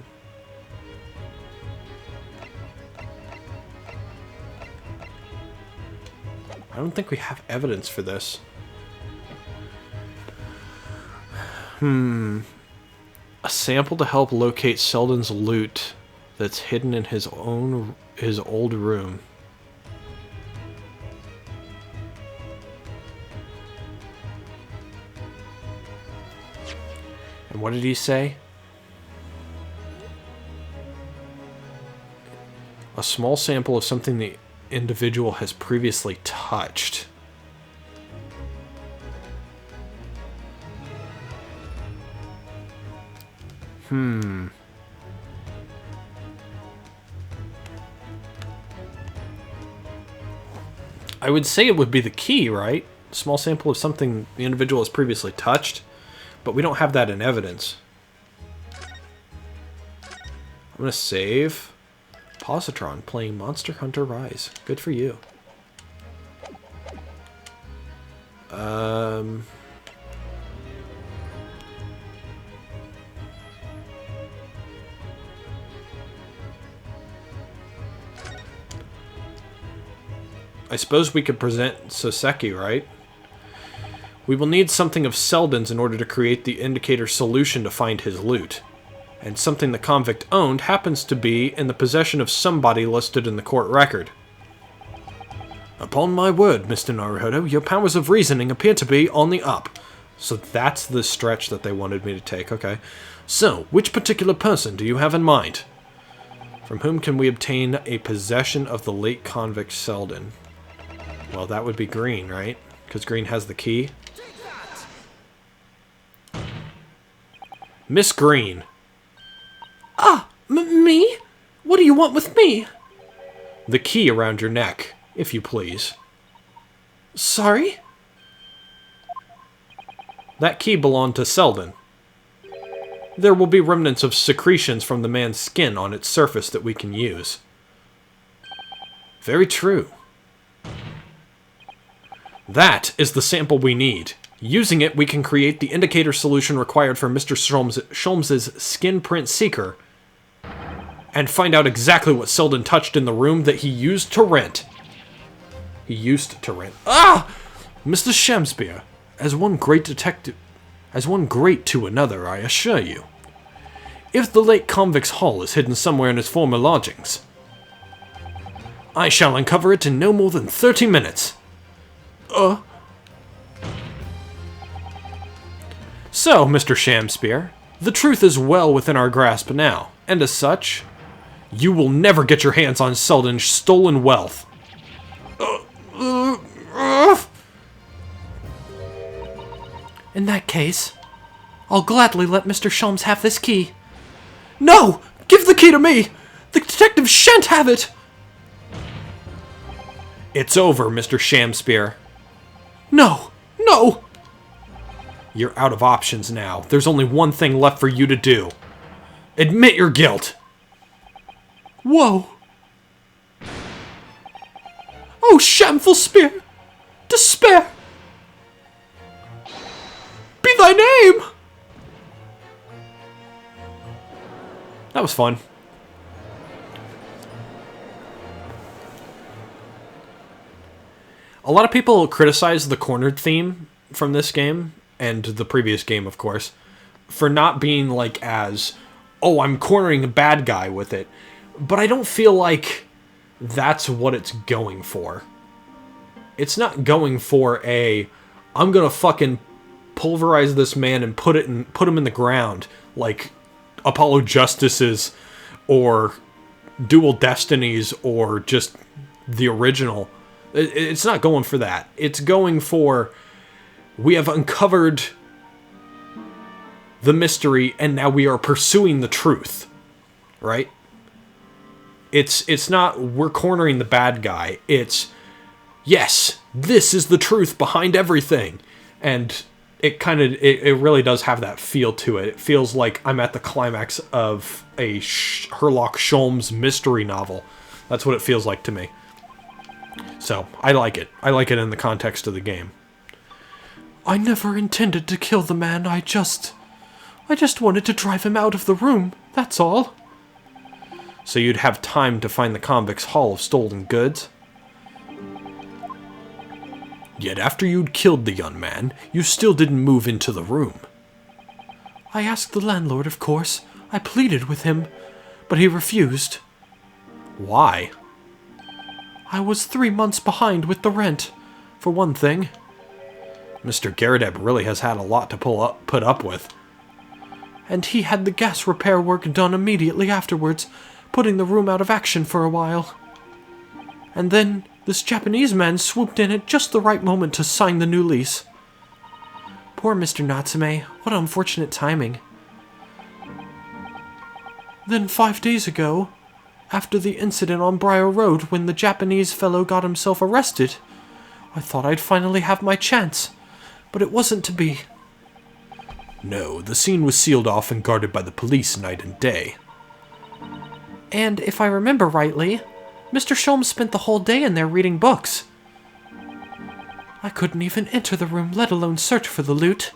I don't think we have evidence for this. A sample to help locate Selden's loot that's hidden in his old room. And what did he say? A small sample of something the individual has previously touched. I would say it would be the key, right? A small sample of something the individual has previously touched, but we don't have that in evidence. I'm gonna save. Positron playing Monster Hunter Rise. Good for you. I suppose we could present Soseki, right? We will need something of Selden's in order to create the indicator solution to find his loot. And something the convict owned happens to be in the possession of somebody listed in the court record. Upon my word, Mr. Naruhodo, your powers of reasoning appear to be on the up. So that's the stretch that they wanted me to take, okay. So, which particular person do you have in mind? From whom can we obtain a possession of the late convict Selden? Well, that would be Green, right? Because Green has the key. Miss Green. Ah, me? What do you want with me? The key around your neck, if you please. Sorry? That key belonged to Selden. There will be remnants of secretions from the man's skin on its surface that we can use. Very true. That is the sample we need. Using it, we can create the indicator solution required for Mr. Sholmes's skin print seeker and find out exactly what Selden touched in the room that he used to rent. He used to rent. Ah! Mr. Shamspeare, as one great detective, as one great to another, I assure you. If the late convict's haul is hidden somewhere in his former lodgings, I shall uncover it in no more than 30 minutes. So, Mr. Shamspeare, the truth is well within our grasp now, and as such, you will never get your hands on Selden's stolen wealth. In that case, I'll gladly let Mr. Sholmes have this key. No! Give the key to me! The detective shan't have it! It's over, Mr. Shamspeare. No! No! You're out of options now. There's only one thing left for you to do. Admit your guilt. Whoa. Oh, shameful spear! Despair! Be thy name! That was fun. A lot of people criticize the cornered theme from this game, and the previous game, of course, for not being like as, oh, I'm cornering a bad guy with it. But I don't feel like that's what it's going for. It's not going for a, I'm gonna fucking pulverize this man and put him in the ground, like Apollo Justices or Dual Destinies or just the original. It's not going for that. It's going for, we have uncovered the mystery and now we are pursuing the truth, right? It's not we're cornering the bad guy. It's, yes, this is the truth behind everything. And it really does have that feel to it. It feels like I'm at the climax of a Sherlock Holmes mystery novel. That's what it feels like to me. So, I like it. I like it in the context of the game. I never intended to kill the man. I just wanted to drive him out of the room. That's all. So you'd have time to find the convict's haul of stolen goods? Yet after you'd killed the young man, you still didn't move into the room. I asked the landlord, of course. I pleaded with him, but he refused. Why? I was 3 months behind with the rent, for one thing. Mr. Garadeb really has had a lot to put up with. And he had the gas repair work done immediately afterwards, putting the room out of action for a while. And then this Japanese man swooped in at just the right moment to sign the new lease. Poor Mr. Natsume, what unfortunate timing. Then 5 days ago, after the incident on Briar Road when the Japanese fellow got himself arrested, I thought I'd finally have my chance, but it wasn't to be. No, the scene was sealed off and guarded by the police night and day. And if I remember rightly, Mr. Sholmes spent the whole day in there reading books. I couldn't even enter the room, let alone search for the loot.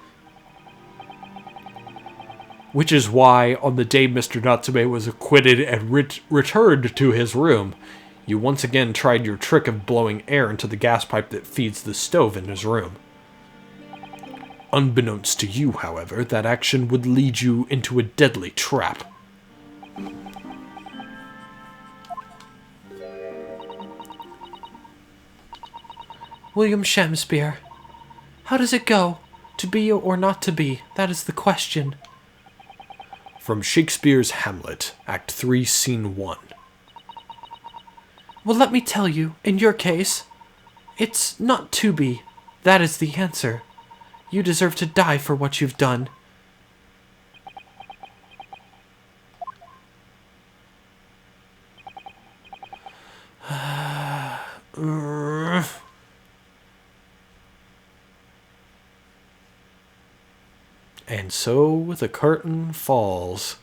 Which is why, on the day Mr. Natsume was acquitted and returned to his room, you once again tried your trick of blowing air into the gas pipe that feeds the stove in his room. Unbeknownst to you, however, that action would lead you into a deadly trap. William Shakespeare. How does it go? To be or not to be? That is the question. From Shakespeare's Hamlet, Act 3, Scene 1. Well, let me tell you, in your case, it's not to be. That is the answer. You deserve to die for what you've done. And so the curtain falls.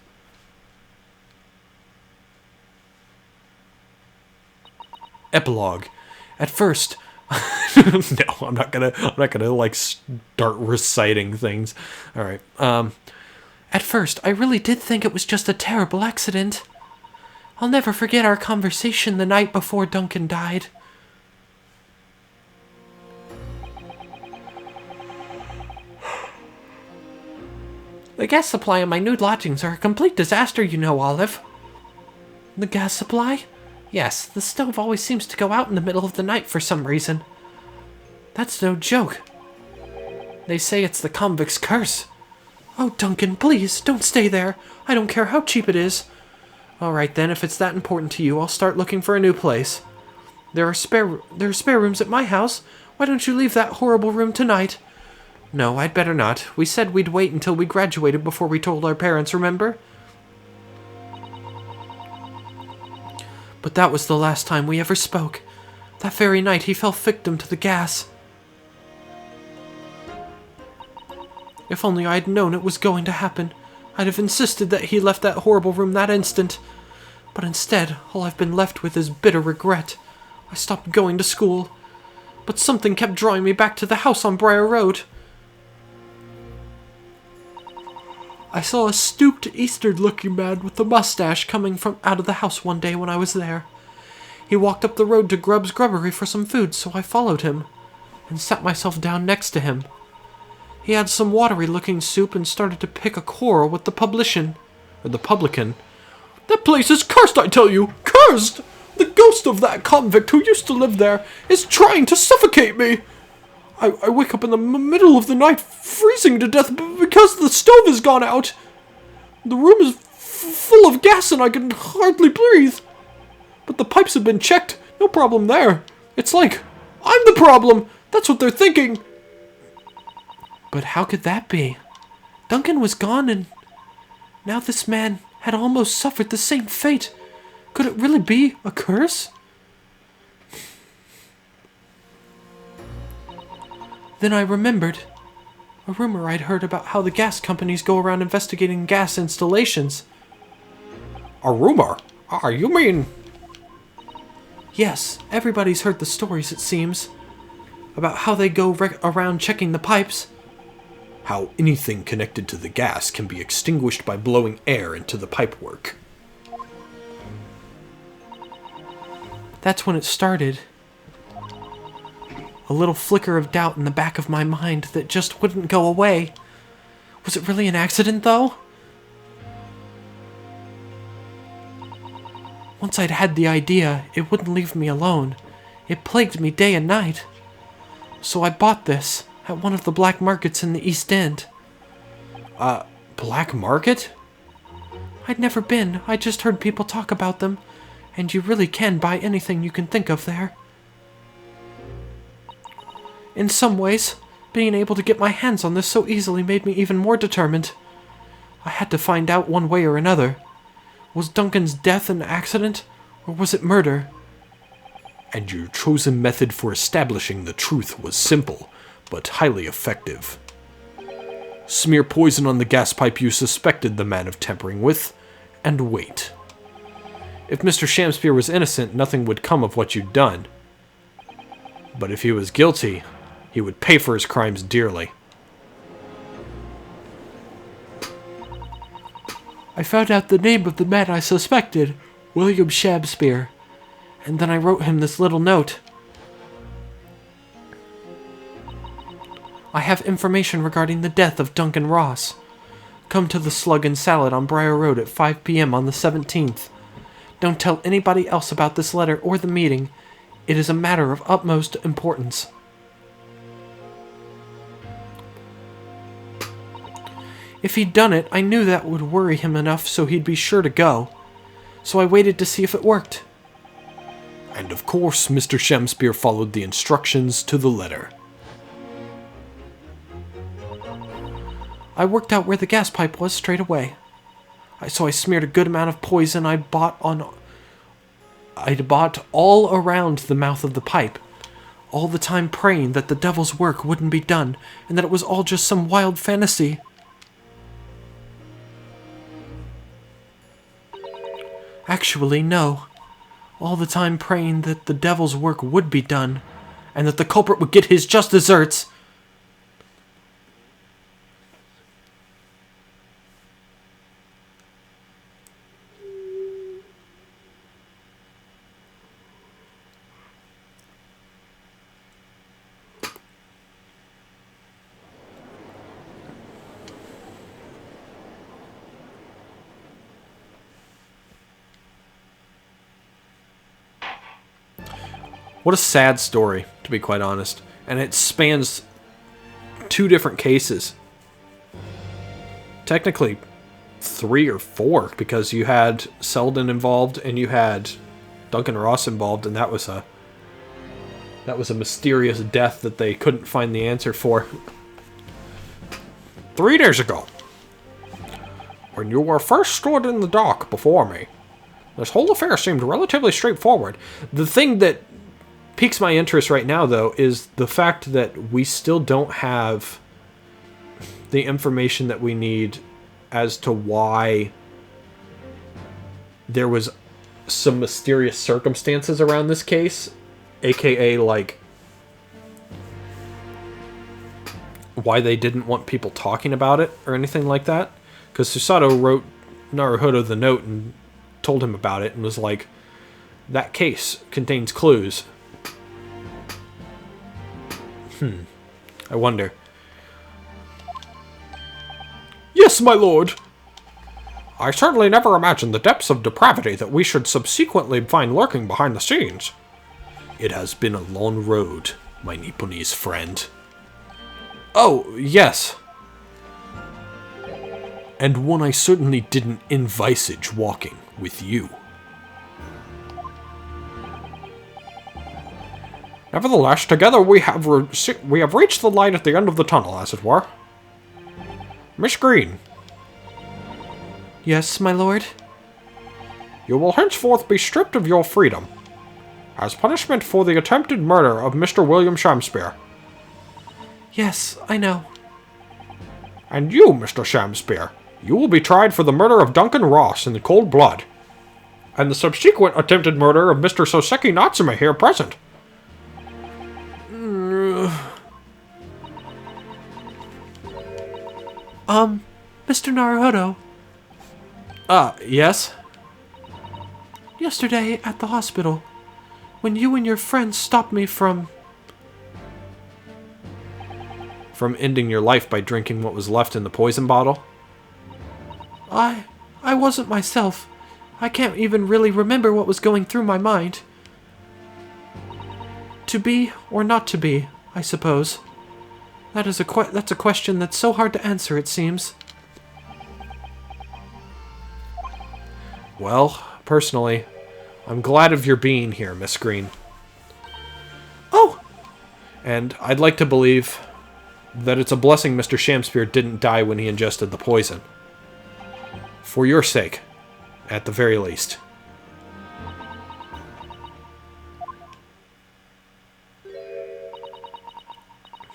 Epilogue. At first, no, I'm not gonna like start reciting things. All right. At first, I really did think it was just a terrible accident. I'll never forget our conversation the night before Duncan died. The gas supply in my new lodgings are a complete disaster, you know, Olive. The gas supply? Yes, the stove always seems to go out in the middle of the night for some reason. That's no joke. They say it's the convict's curse. Oh, Duncan, please, don't stay there. I don't care how cheap it is. All right, then, if it's that important to you, I'll start looking for a new place. There are spare rooms at my house. Why don't you leave that horrible room tonight? No, I'd better not. We said we'd wait until we graduated before we told our parents, remember? But that was the last time we ever spoke. That very night he fell victim to the gas. If only I had known it was going to happen, I'd have insisted that he left that horrible room that instant. But instead, all I've been left with is bitter regret. I stopped going to school, but something kept drawing me back to the house on Briar Road. I saw a stooped, Eastern-looking man with a mustache coming from out of the house one day when I was there. He walked up the road to Grubb's Grubbery for some food, so I followed him and sat myself down next to him. He had some watery-looking soup and started to pick a quarrel with the publican. That place is cursed, I tell you! Cursed! The ghost of that convict who used to live there is trying to suffocate me! I wake up in the middle of the night freezing to death because the stove has gone out. The room is full of gas and I can hardly breathe. But the pipes have been checked. No problem there. It's like, I'm the problem. That's what they're thinking. But how could that be? Duncan was gone and now this man had almost suffered the same fate. Could it really be a curse? Then I remembered a rumor I'd heard about how the gas companies go around investigating gas installations. A rumor? You mean... Yes, everybody's heard the stories, it seems, about how they go around checking the pipes. How anything connected to the gas can be extinguished by blowing air into the pipework. That's when it started. A little flicker of doubt in the back of my mind that just wouldn't go away. Was it really an accident, though? Once I'd had the idea, it wouldn't leave me alone. It plagued me day and night. So I bought this at one of the black markets in the East End. Black market? I'd never been, I just heard people talk about them, and you really can buy anything you can think of there. In some ways, being able to get my hands on this so easily made me even more determined. I had to find out one way or another. Was Duncan's death an accident, or was it murder? And your chosen method for establishing the truth was simple, but highly effective. Smear poison on the gas pipe you suspected the man of tampering with, and wait. If Mr. Shamspear was innocent, nothing would come of what you'd done. But if he was guilty, he would pay for his crimes dearly. I found out the name of the man I suspected, William Shamspear, and then I wrote him this little note. I have information regarding the death of Duncan Ross. Come to the Slug and Salad on Briar Road at 5 p.m. on the 17th. Don't tell anybody else about this letter or the meeting. It is a matter of utmost importance. If he'd done it, I knew that would worry him enough so he'd be sure to go. So I waited to see if it worked. And of course, Mr. Shamspear followed the instructions to the letter. I worked out where the gas pipe was straight away. So I smeared a good amount of poison I'd bought all around the mouth of the pipe, all the time praying that the devil's work wouldn't be done, and that it was all just some wild fantasy. Actually, no. All the time praying that the devil's work would be done, and that the culprit would get his just desserts. What a sad story, to be quite honest. And it spans 2 different cases. Technically, 3 or 4, because you had Selden involved and you had Duncan Ross involved, and that was a mysterious death that they couldn't find the answer for. 3 days ago, when you were first stood in the dock before me, this whole affair seemed relatively straightforward. The thing that piques my interest right now, though, is the fact that we still don't have the information that we need as to why there was some mysterious circumstances around this case, aka, like, why they didn't want people talking about it or anything like that. Because Susato wrote Naruhodo the note and told him about it and was like, that case contains clues. I wonder. Yes, my lord. I certainly never imagined the depths of depravity that we should subsequently find lurking behind the scenes. It has been a long road, my Nipponese friend. Oh, yes. And one I certainly didn't envisage walking with you. Nevertheless, together we have reached the light at the end of the tunnel, as it were. Miss Green. Yes, my lord? You will henceforth be stripped of your freedom, as punishment for the attempted murder of Mr. William Shamspeare. Yes, I know. And you, Mr. Shamspeare, you will be tried for the murder of Duncan Ross in cold blood, and the subsequent attempted murder of Mr. Soseki Natsume here present. Mr. Naruhodo, Yes? yesterday at the hospital, when you and your friends stopped me from ending your life by drinking what was left in the poison bottle? I wasn't myself. I can't even really remember what was going through my mind. To be or not to be, I suppose. That's a question that's so hard to answer, it seems. Well, personally, I'm glad of your being here, Miss Green. Oh! And I'd like to believe that it's a blessing Mr. Shamspeare didn't die when he ingested the poison. For your sake, at the very least.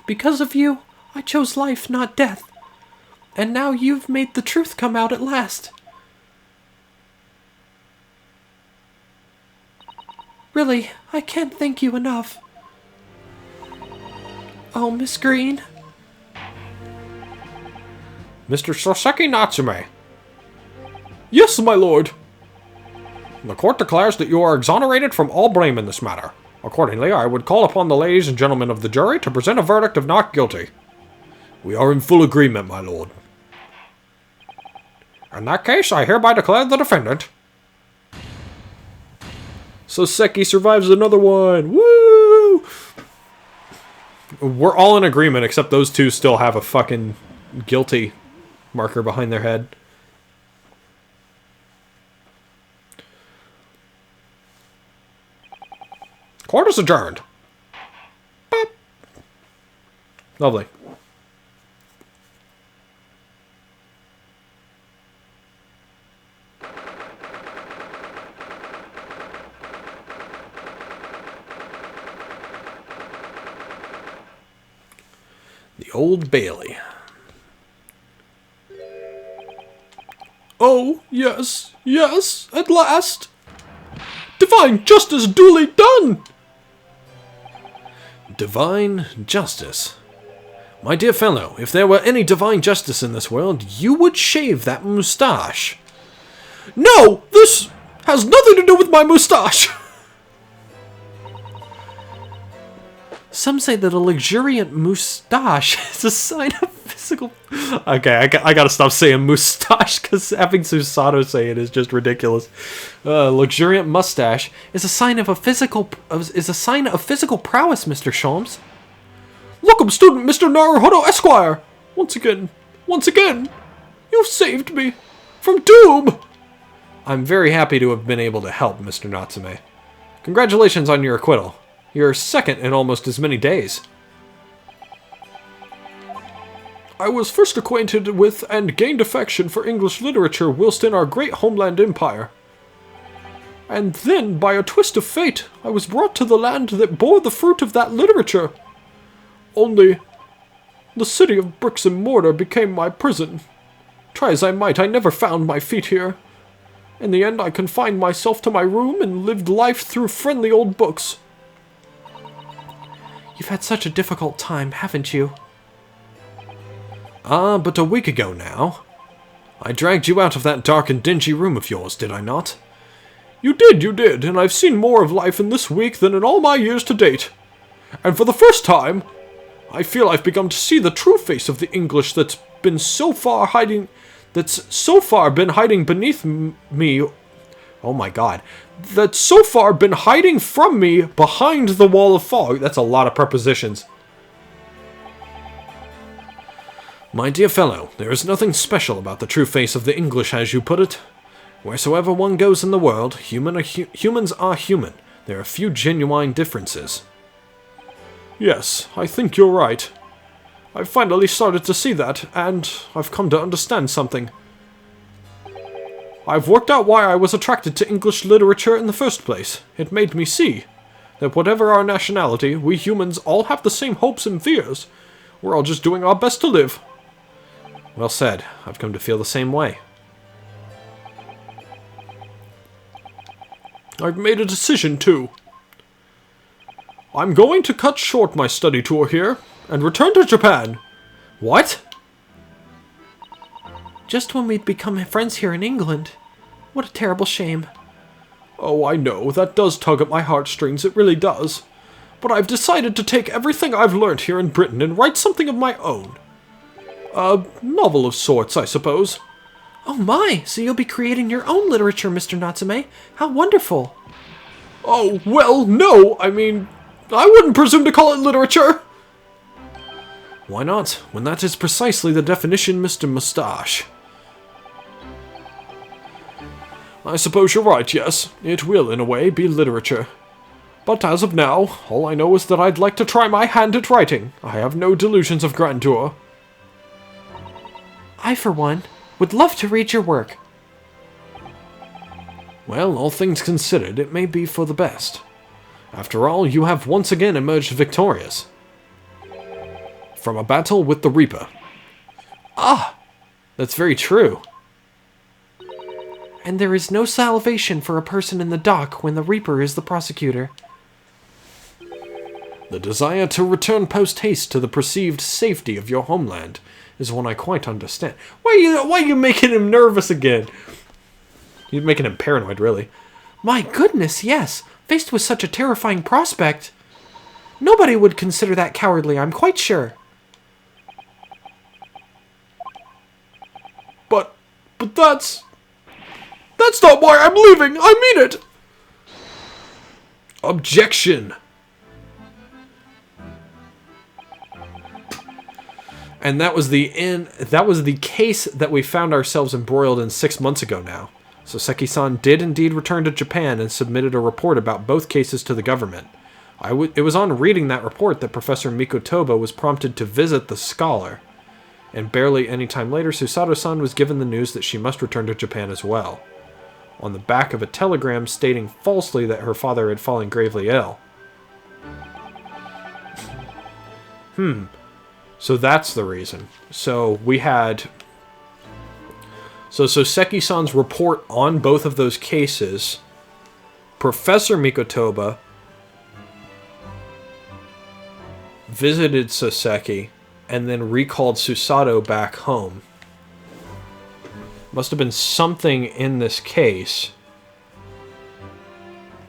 Because of you, I chose life, not death. And now you've made the truth come out at last. Really, I can't thank you enough. Oh, Miss Green. Mr. Soseki Natsume, Yes, my lord. the court declares that you are exonerated from all blame in this matter. Accordingly, I would call upon the ladies and gentlemen of the jury to present a verdict of not guilty. We are in full agreement, my lord. In that case, I hereby declare the defendant. Soseki survives another one. Woo! We're all in agreement, except those two still have a fucking guilty marker behind their head. Court is adjourned. Boop. Lovely. The Old Bailey. Oh, yes, yes, at last. Divine justice duly done. Divine justice. My dear fellow, if there were any divine justice in this world, you would shave that moustache. No, this has nothing to do with my moustache. Some say that a luxuriant moustache is a sign of physical... Okay, I gotta stop saying moustache, because having Susato say it is just ridiculous. Luxuriant mustache is a sign of physical prowess, Mr. Sholmes. Lookum student Mr. Naruhodo Esquire. Once again, you've saved me from doom. I'm very happy to have been able to help, Mr. Natsume. Congratulations on your acquittal. You're second in almost as many days. I was first acquainted with and gained affection for English literature whilst in our great homeland empire. And then, by a twist of fate, I was brought to the land that bore the fruit of that literature. Only, the city of bricks and mortar became my prison. Try as I might, I never found my feet here. In the end, I confined myself to my room and lived life through friendly old books. You've had such a difficult time, haven't you? But a week ago now, I dragged you out of that dark and dingy room of yours, did I not? You did, and I've seen more of life in this week than in all my years to date. And for the first time, I feel I've begun to see the true face of the English that's so far been hiding beneath me. Oh my god. That's so far been hiding from me behind the wall of fog. That's a lot of prepositions. My dear fellow, there is nothing special about the true face of the English, as you put it. Wheresoever one goes in the world, humans are human. There are few genuine differences. Yes, I think you're right. I've finally started to see that, and I've come to understand something. I've worked out why I was attracted to English literature in the first place. It made me see that whatever our nationality, we humans all have the same hopes and fears. We're all just doing our best to live. Well said. I've come to feel the same way. I've made a decision, too. I'm going to cut short my study tour here and return to Japan. What? Just when we'd become friends here in England. What a terrible shame. Oh, I know. That does tug at my heartstrings. It really does. But I've decided to take everything I've learnt here in Britain and write something of my own. A novel of sorts, I suppose. Oh my, so you'll be creating your own literature, Mr. Natsume. How wonderful. Oh, well, no. I mean, I wouldn't presume to call it literature. Why not, when that is precisely the definition, Mr. Mustache? I suppose you're right, yes. It will, in a way, be literature. But as of now, all I know is that I'd like to try my hand at writing. I have no delusions of grandeur. I, for one, would love to read your work. Well, all things considered, it may be for the best. After all, you have once again emerged victorious from a battle with the Reaper. Ah! That's very true. And there is no salvation for a person in the dock when the Reaper is the prosecutor. The desire to return post-haste to the perceived safety of your homeland is one I quite understand. Why are you making him nervous again? You're making him paranoid, really. My goodness, yes. Faced with such a terrifying prospect. Nobody would consider that cowardly, I'm quite sure. But that's not why I'm leaving. I mean it. Objection. And that was the case that we found ourselves embroiled in 6 months ago now. So Seki-san did indeed return to Japan and submitted a report about both cases to the government. It was on reading that report that Professor Mikotoba was prompted to visit the scholar. And barely any time later, Susato-san was given the news that she must return to Japan as well, on the back of a telegram stating falsely that her father had fallen gravely ill. So that's the reason. So we had... So Seki-san's report on both of those cases, Professor Mikotoba visited Soseki and then recalled Susato back home. Must have been something in this case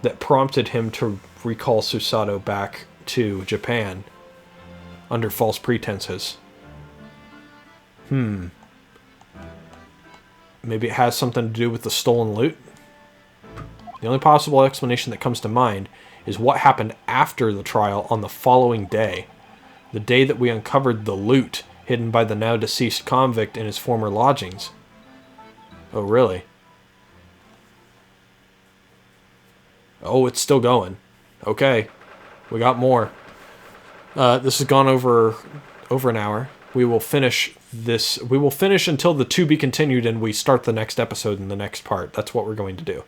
that prompted him to recall Susato back to Japan under false pretenses. Maybe it has something to do with the stolen loot? The only possible explanation that comes to mind is what happened after the trial on the following day. The day that we uncovered the loot hidden by the now deceased convict in his former lodgings. Oh, really? Oh, it's still going. Okay. We got more. This has gone over an hour. We will finish this. We will finish until the to be continued and we start the next episode in the next part. That's what we're going to do.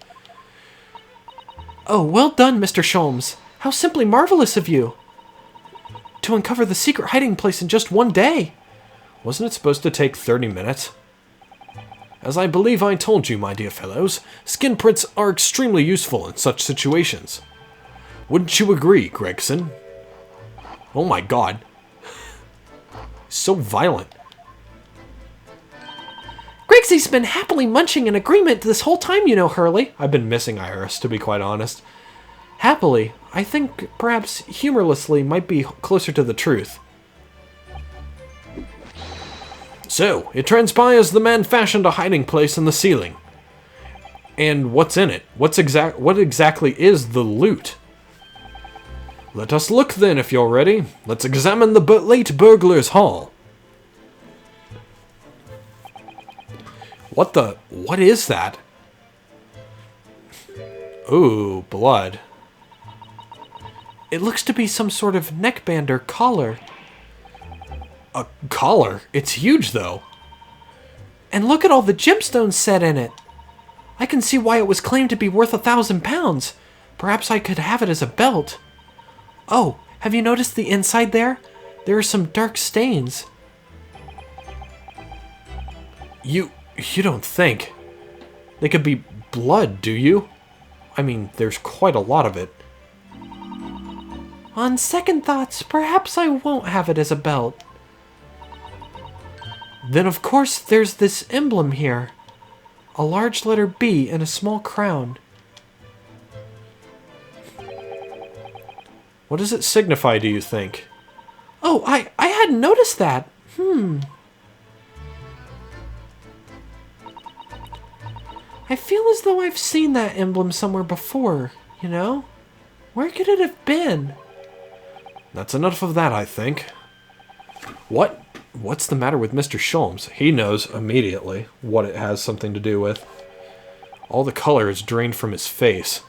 Oh, well done, Mr. Sholmes. How simply marvelous of you. To uncover the secret hiding place in just one day. Wasn't it supposed to take 30 minutes? As I believe I told you, my dear fellows, skin prints are extremely useful in such situations. Wouldn't you agree, Gregson? Oh my god. So violent. Grigsy's been happily munching in agreement this whole time, you know, Hurley. I've been missing Iris, to be quite honest. Happily? I think perhaps humorlessly might be closer to the truth. So, it transpires the man fashioned a hiding place in the ceiling. And what's in it? What exactly is the loot? Let us look then, if you're ready. Let's examine the late burglar's haul. What is that? Ooh, blood. It looks to be some sort of neckband or collar. A collar? It's huge, though. And look at all the gemstones set in it. I can see why it was claimed to be worth 1,000 pounds. Perhaps I could have it as a belt. Oh, have you noticed the inside there? There are some dark stains. You don't think they could be blood, do you? I mean, there's quite a lot of it. On second thoughts, perhaps I won't have it as a belt. Then of course there's this emblem here. A large letter B and a small crown. What does it signify, do you think? Oh, I hadn't noticed that. I feel as though I've seen that emblem somewhere before, you know? Where could it have been? That's enough of that, I think. What's the matter with Mr. Sholmes? He knows immediately what it has something to do with. All the color is drained from his face.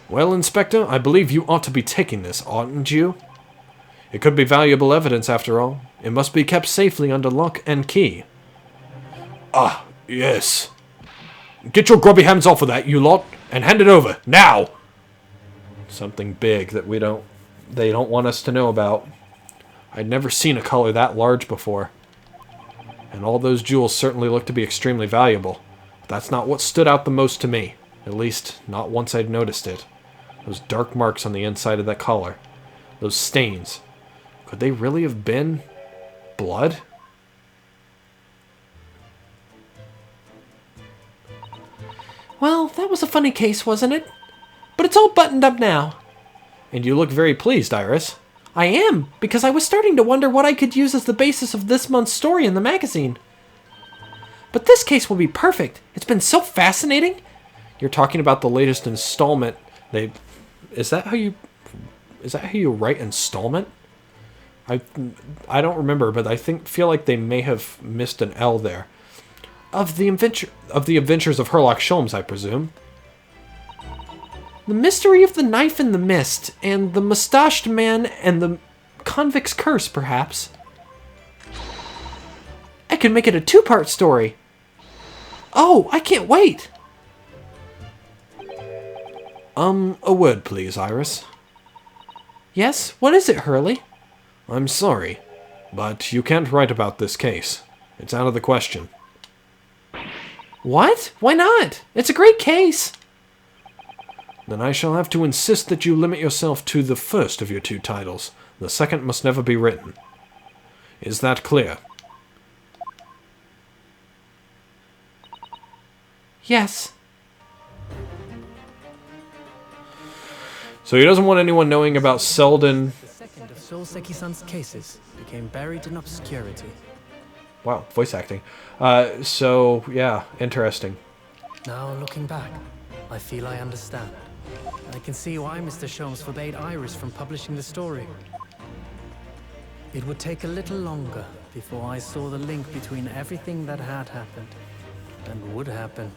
Well, Inspector, I believe you ought to be taking this, oughtn't you? It could be valuable evidence, after all. It must be kept safely under lock and key. Ah, yes. Get your grubby hands off of that, you lot, and hand it over, now! Something big that they don't want us to know about. I'd never seen a collar that large before. And all those jewels certainly look to be extremely valuable. But that's not what stood out the most to me. At least, not once I'd noticed it. Those dark marks on the inside of that collar. Those stains. Could they really have been blood? Well, that was a funny case, wasn't it? But it's all buttoned up now. And you look very pleased, Iris. I am, because I was starting to wonder what I could use as the basis of this month's story in the magazine. But this case will be perfect. It's been so fascinating. You're talking about the latest installment. Is that how you write installment? I don't remember, but feel like they may have missed an L there. Of the Adventures of Herlock Sholmes, I presume. The Mystery of the Knife in the Mist, and the Mustached Man and the Convict's Curse, perhaps. I could make it a 2-part story. Oh, I can't wait. A word, please, Iris. Yes? What is it, Hurley? I'm sorry, but you can't write about this case. It's out of the question. What? Why not? It's a great case. Then I shall have to insist that you limit yourself to the first of your 2 titles. The second must never be written. Is that clear? Yes. So he doesn't want anyone knowing about Selden. The second of Solseki-san's cases became buried in obscurity. Wow, voice acting. So, yeah, interesting. Now, looking back, I feel I understand. I can see why Mr. Sholmes forbade Iris from publishing the story. It would take a little longer before I saw the link between everything that had happened and would happen.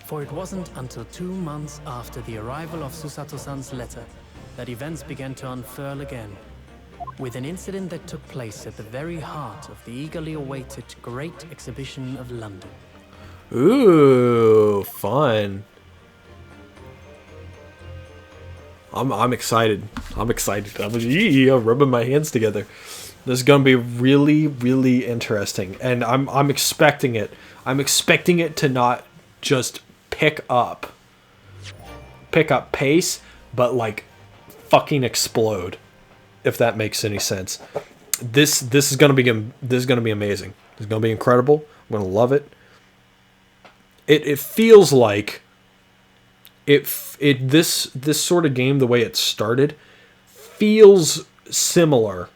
For it wasn't until 2 months after the arrival of Susato-san's letter that events began to unfurl again, with an incident that took place at the very heart of the eagerly awaited Great Exhibition of London. Ooh, fun. I'm excited. I'm rubbing my hands together. This is gonna be really, really interesting, and I'm expecting it. I'm expecting it to not just pick up pace, but like fucking explode. If that makes any sense. This is gonna be amazing. It's gonna be incredible. I'm gonna love it. It feels like this sort of game, the way it started, feels similar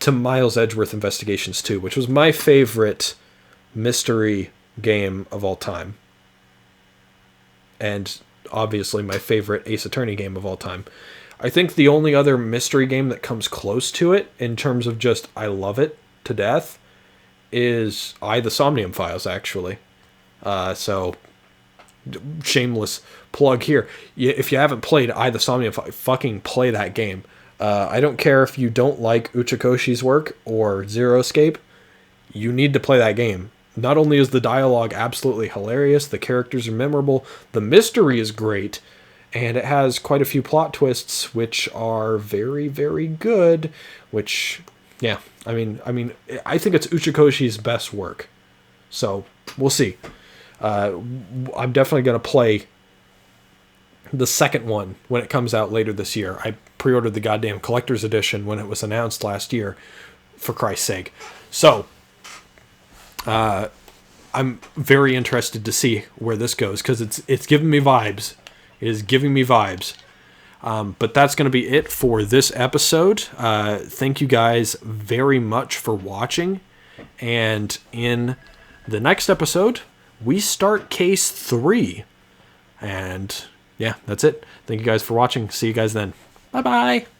to Miles Edgeworth Investigations 2, which was my favorite mystery game of all time. And obviously my favorite Ace Attorney game of all time. I think the only other mystery game that comes close to it, in terms of just I love it to death, is The Somnium Files, actually. So shameless plug here. If you haven't played Eye the Somnia, fucking play that game. I don't care if you don't like Uchikoshi's work or Zero Escape. You need to play that game. Not only is the dialogue absolutely hilarious, the characters are memorable, the mystery is great, and it has quite a few plot twists which are very, very good. Which, yeah, I mean, I think it's Uchikoshi's best work. So we'll see. I'm definitely going to play the second one when it comes out later this year. I pre-ordered the goddamn collector's edition when it was announced last year, for Christ's sake. So I'm very interested to see where this goes, because it's giving me vibes. It is giving me vibes. But that's going to be it for this episode. Thank you guys very much for watching. And in the next episode, we start case 3. And yeah, that's it. Thank you guys for watching. See you guys then. Bye-bye.